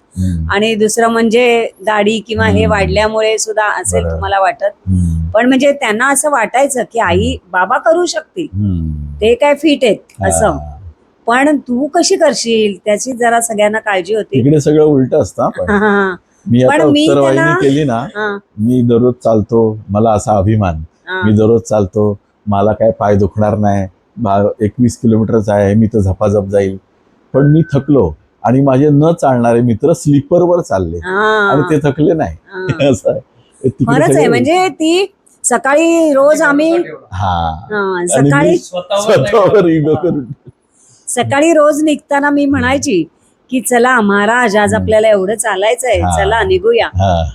आणि दुसरं म्हणजे दाढी किंवा हे वाढल्यामुळे सुद्धा असेल तुम्हाला वाटत. पण म्हणजे त्यांना असं वाटायचं की आई बाबा करू शकतील, ते काय फिट आहेत असं, पण तू कशी करशील, त्याची जरा सगळ्यांना काळजी होती. इकडे सगळं उलट असतं. हा. मी आता पण मी उत्तरवाहिनी त्याला- केली ना, हा. मी दररोज चालतो, मला असा अभिमान. हा. मी दररोज चालतो, मला काय पाय दुखणार नाही, 21 किलोमीटरच आहे, मी तर झपाझप जाईल. पण मी थकलो आणि माझे न चालणारे मित्र स्लीपरवर चालले आणि ते थकले नाही. असं आहे. तिकडे खरंच आहे. सगळं- म्हणजे ती सकाळी रोज आम्ही हा सकाळी आणि मी स्वतःवर इगो करून सकाळी रोज निघताना मी म्हणायची की चला महाराज आज आपल्याला एवढं चालायचंय, हा. चला निघूया.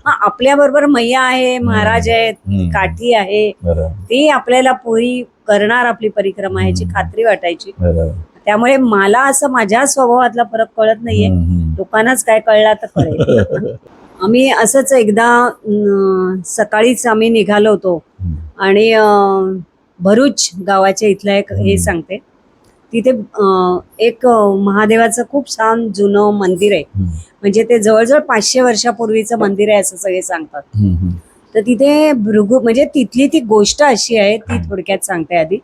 आपल्या बरोबर मैया आहे, महाराज आहेत, काठी आहे, बरं ती आपल्याला पुरी करणार आपली परिक्रमा ह्याची खात्री वाटायची. बरं. त्यामुळे मला असं माझ्या स्वभावातला फरक कळत नाहीये, लोकांनाच काय कळला तर कळेल. आम्ही असंच एकदा सकाळीच आम्ही निघालो होतो आणि भरूच गावाच्या इथलं एक हे सांगते, तिथे एक महादेवाचं खूप छान जुनं मंदिर आहे. म्हणजे ते जवळजवळ 500 वर्षापूर्वीचं मंदिर आहे असं सगळे सांगतात. तर तिथे भृगू, म्हणजे तिथली ती गोष्ट अशी आहे, ती थोडक्यात सांगते आधी.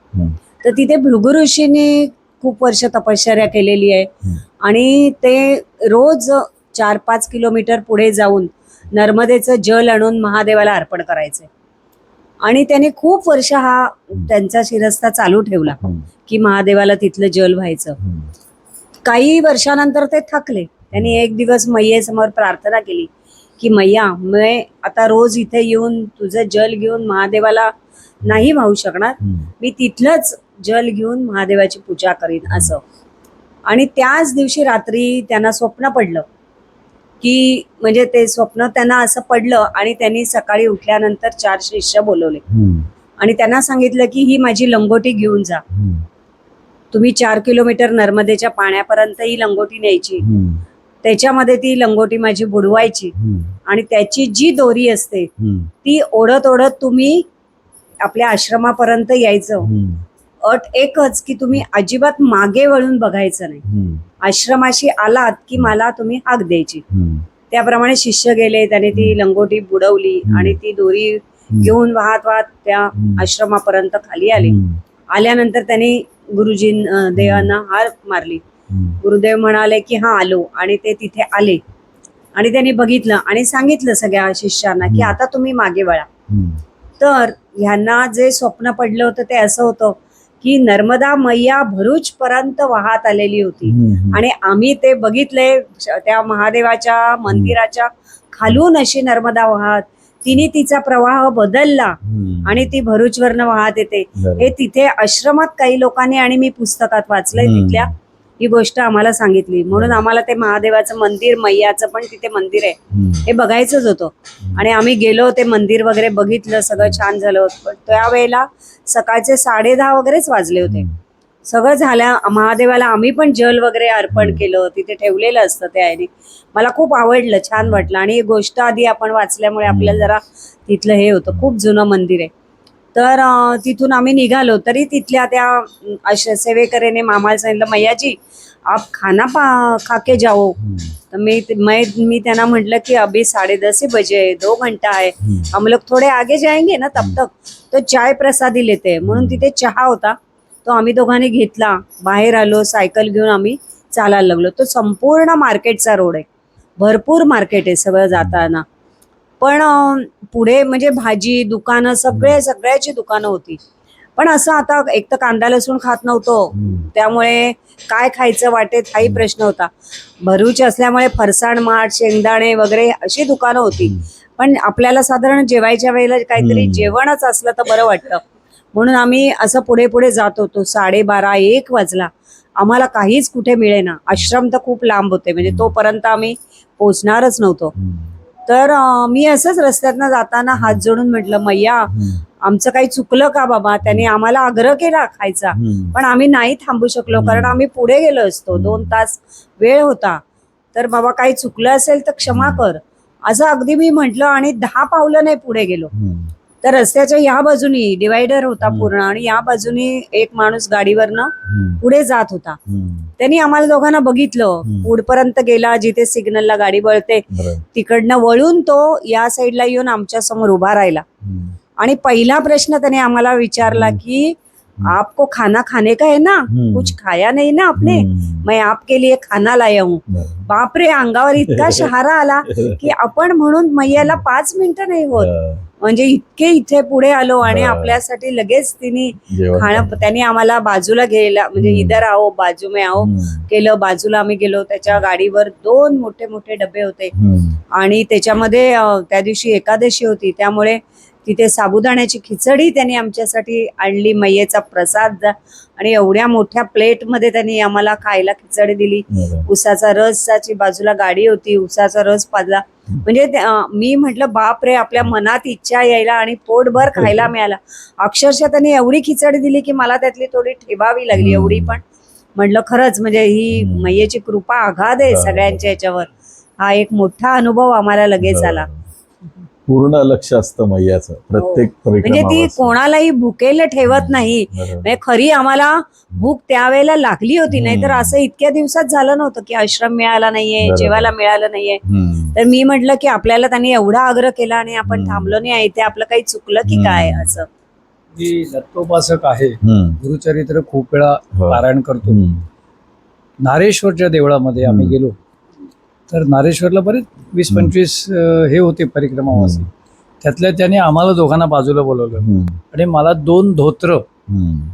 तर तिथे भृगू ऋषींनी खूप वर्ष तपश्चर्या केलेली आहे आणि ते रोज 4-5 किलोमीटर पुढे जाऊन नर्मदेचं जल आणून महादेवाला अर्पण करायचे. आणि त्याने खूप वर्ष हा त्यांचा शिरस्ता चालू ठेवला की महादेवाला तिथलं जल व्हायचं. काही वर्षानंतर ते थकले. त्यांनी एक दिवस मैयेसमोर प्रार्थना केली की मैया, मी आता रोज इथे येऊन तुझं जल घेऊन महादेवाला नाही वाहू शकणार, मी तिथलंच जल घेऊन महादेवाची पूजा करीन असं. आणि त्याच दिवशी रात्री त्यांना स्वप्न पडलं की, म्हणजे ते स्वप्न त्यांना असं पडलं आणि त्यांनी सकाळी उठल्यानंतर 4 शिष्य बोलवले आणि त्यांना सांगितलं की ही माझी लंगोटी घेऊन जा, तुम्ही 4 किलोमीटर नर्मदेच्या पाण्यापर्यंत ही लंगोटी न्यायची, त्याच्यामध्ये ती लंगोटी माझी बुडवायची आणि त्याची जी दोरी असते ती ओढत ओढत तुम्ही आपल्या आश्रमापर्यंत यायचं. अट एकच की तुम्ही अजिबात मागे वळून बघायचं नाही, आश्रमाशी आलात की मला तुम्ही हाक द्यायची. त्याप्रमाणे शिष्य गेले, त्याने ती लंगोटी बुडवली आणि ती दोरी घेऊन वाहत वाहत त्या आश्रमापर्यंत खाली आले. आल्यानंतर त्यांनी देवांना हार मारली. गुरुदेव म्हणाले की हा आलो, आणि ते तिथे आले आणि त्यांनी बघितलं आणि सांगितलं सगळ्या शिष्यांना की आता तुम्ही मागे वळा. तर ह्यांना जे स्वप्न पडलं होतं ते असं होतं की नर्मदा मैया भरूच पर्यंत वाहत आलेली होती आणि आम्ही ते बघितले. त्या महादेवाच्या मंदिराच्या खालून अशी नर्मदा वाहत, तिने तिचा प्रवाह बदलला आणि ती भरूचवरनं वाहत येते. हे तिथे आश्रमात काही लोकांनी आणि मी पुस्तकात वाचलंय तिथल्या ही गोष्ट आम्हाला सांगितली. म्हणून आम्हाला ते महादेवाचं मंदिर, मैयाचं पण तिथे मंदिर आहे, हे बघायचंच होतं. आणि आम्ही गेलो, ते मंदिर वगैरे बघितलं, सगळं छान झालं होतं. पण त्यावेळेला सकाळचे 10:30 वगैरेच वाजले होते. सगळं झाल्या महादेवाला आम्ही पण जल वगैरे अर्पण केलं, तिथे ठेवलेलं असतं ते आहे. मला खूप आवडलं, छान वाटलं. आणि ही गोष्ट आधी आपण वाचल्यामुळे आपल्याला जरा तिथलं हे होतं. खूप जुनं मंदिर आहे. तर तिथून आम्ही निघालो, तरी तिथल्या त्या अशा सेवेकरेने आम्हाला सांगितलं, मैयाजी आप खाना खाके जाओ. तर मी त्यांना म्हटलं की अभी 10:30 बजे 2 घंटा है, हम लोग थोडे आगे जाएंगे ना, तब तक तो चाय प्रसादी लेते. म्हणून तिथे चहा होता, तो आम्ही दोघांनी घेतला. बाहेर आलो, सायकल घेऊन आम्ही चालायला लागलो. तो संपूर्ण मार्केटचा रोड आहे, भरपूर मार्केट आहे सगळं जाताना. पण पुढे म्हणजे भाजी दुकानं, सगळ्याची दुकानं होती. पण असं आता एक तर कांदा लसूण खात नव्हतो, त्यामुळे काय खायचं वाटेत हाही प्रश्न होता. भरूच असल्यामुळे फरसाण माठ, शेंगदाणे वगैरे अशी दुकानं होती. पण आपल्याला साधारण जेवायच्या वेळेला काहीतरी जेवणच असलं तर बरं वाटतं. म्हणून आम्ही असं पुढे पुढे जात होतो. 12:30 1 वाजला, आम्हाला काहीच कुठे मिळेना. आश्रम तर खूप लांब होते, म्हणजे तोपर्यंत आम्ही पोचणारच नव्हतो. तर मी असंच रस्त्यातनं जाताना हात जोडून म्हटलं, मैया आमचं काही चुकलं का बाबा? त्याने आम्हाला आग्रह केला खायचा, पण आम्ही नाही थांबू शकलो, कारण आम्ही पुढे गेलो असतो. 2 तास वेळ होता. तर बाबा काही चुकलं असेल तर क्षमा कर, असं अगदी मी म्हटलं. आणि 10 पावलं नाही पुढे गेलो, तर रस्त्याच्या या बाजूनी डिवायडर होता पूर्ण, आणि या बाजूनी एक माणूस गाडीवरनं पुढे जात होता. त्यांनी आम्हाला दोघांना बघितलं, पुढपर्यंत गेला, जिथे सिग्नलला गाडी वळते तिकडनं वळून तो या साईडला येऊन आमच्या समोर उभा राहिला. आणि पहिला प्रश्न त्याने आम्हाला विचारला की आपको खाना खाने का है ना, कुछ खाया नहीं ना आपने, मैं आपके लिए खाना लाया हूँ. बापरे, अंगावर इतका शहारा आला की आपण म्हणून मैयाला 5 मिनिटं नाही होत, म्हणजे इतके इथे पुढे आलो. आणि आपल्यासाठी लगेच तिने खाणं, त्यांनी आम्हाला बाजूला घ्यायला, म्हणजे इधर आओ बाजू में आओ केलं. बाजूला आम्ही गेलो. त्याच्या गाडीवर 2 मोठे मोठे डबे होते, आणि त्याच्यामध्ये त्या दिवशी एकादशी होती, त्यामुळे तिथे साबुदाण्याची खिचडी त्यांनी आमच्यासाठी आणली, मैयेचा प्रसाद. आणि एवढ्या मोठ्या प्लेटमध्ये त्यांनी आम्हाला खायला खिचडी दिली. उसाचा रसाची बाजूला गाडी होती, उसाचा रस पाजला. म्हणजे मी म्हटलं बाप रे, आपल्या मनात इच्छा यायला आणि पोटभर खायला मिळाला. अक्षरशः त्यांनी एवढी खिचडी दिली की मला त्यातली थोडी ठेवावी लागली, एवढी. पण म्हटलं खरंच म्हणजे ही मैयेची कृपा आघाद आहे सगळ्यांच्या याच्यावर. हा एक मोठा अनुभव आम्हाला लगेच आला. पूर्ण लक्ष असतं मैयाचं प्रत्येक म्हणजे ती कोणालाही भुकेला ठेवत नाही. म्हणजे खरी आम्हाला भूक त्यावेळेला लागली होती, नाही तर असं इतक्या दिवसात झालं नव्हतं की आश्रम मिळाला नाहीये, जेवायला मिळालं नाहीये. तर मी म्हटलं की आपल्याला त्यांनी एवढा आग्रह केला आणि आपण थांबलो नाही, ते आपलं काही चुकलं की काय असं. मी दत्तोपासक आहे, गुरुचरित्र खूप वेळा पारायण करतो. नारेश्वरच्या देवळामध्ये आम्ही गेलो, तर नारेश्वरला बरेच 20-25 हे होते परिक्रमावासी. त्यातल्या त्याने आम्हाला दोघांना बाजूला बोलवलं आणि मला 2 धोत्र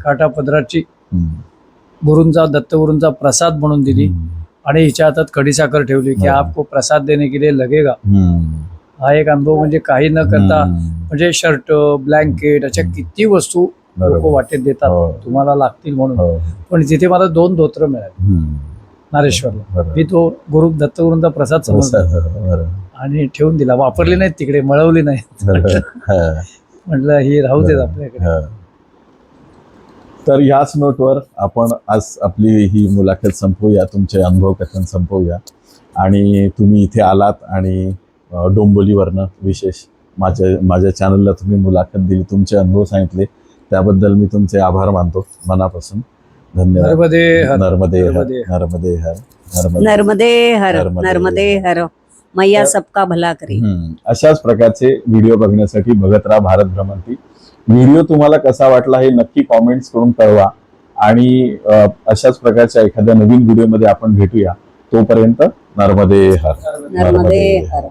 काठापदराची गुरूंचा, दत्तगुरूंचा प्रसाद म्हणून दिली. आणि हिच्या हातात खडीसाखर ठेवली की आपको प्रसाद देने के लिए लगेगा. हा एक अनुभव, म्हणजे काही न करता, म्हणजे शर्ट, ब्लँकेट अशा किती वस्तू लोक वाटेत देतात तुम्हाला लागतील म्हणून. पण तिथे मला 2 धोत्र मिळाले नारेश्वरला. मी तो दत्तगुरूंचा प्रसाद समजला आणि ठेवून दिला. वापरली नाहीत तिकडे, मळवली नाहीत. म्हटलं ही राहू देत आपल्याकडे. तर ह्याच नोटवर आपण आज आपली ही मुलाखत संपवूया, तुमचे अनुभव कथन संपवूया. आणि तुम्ही इथे आलात आणि डोंबिवलीवरनं विशेष माझ्या चॅनलला तुम्ही मुलाखत दिली, तुमचे अनुभव सांगितले, त्याबद्दल मी तुमचे आभार मानतो मनापासून. धन्यवाद. नर्मदे हर, नर्मदे हर, नर्मदे हर, नर्मदे हर, नर्मदे हर, मैया सबका भला करी. अशाच प्रकारचे व्हिडिओ बघण्यासाठी बघत राहा भारत भ्रमंती. व्हिडिओ तुम्हाला कसा वाटला हे नक्की कॉमेंट्स करून कळवा. आणि अशाच प्रकारच्या एखाद्या नवीन व्हिडिओमध्ये आपण भेटूया. तोपर्यंत नर्मदे हर, नर्मदे हर.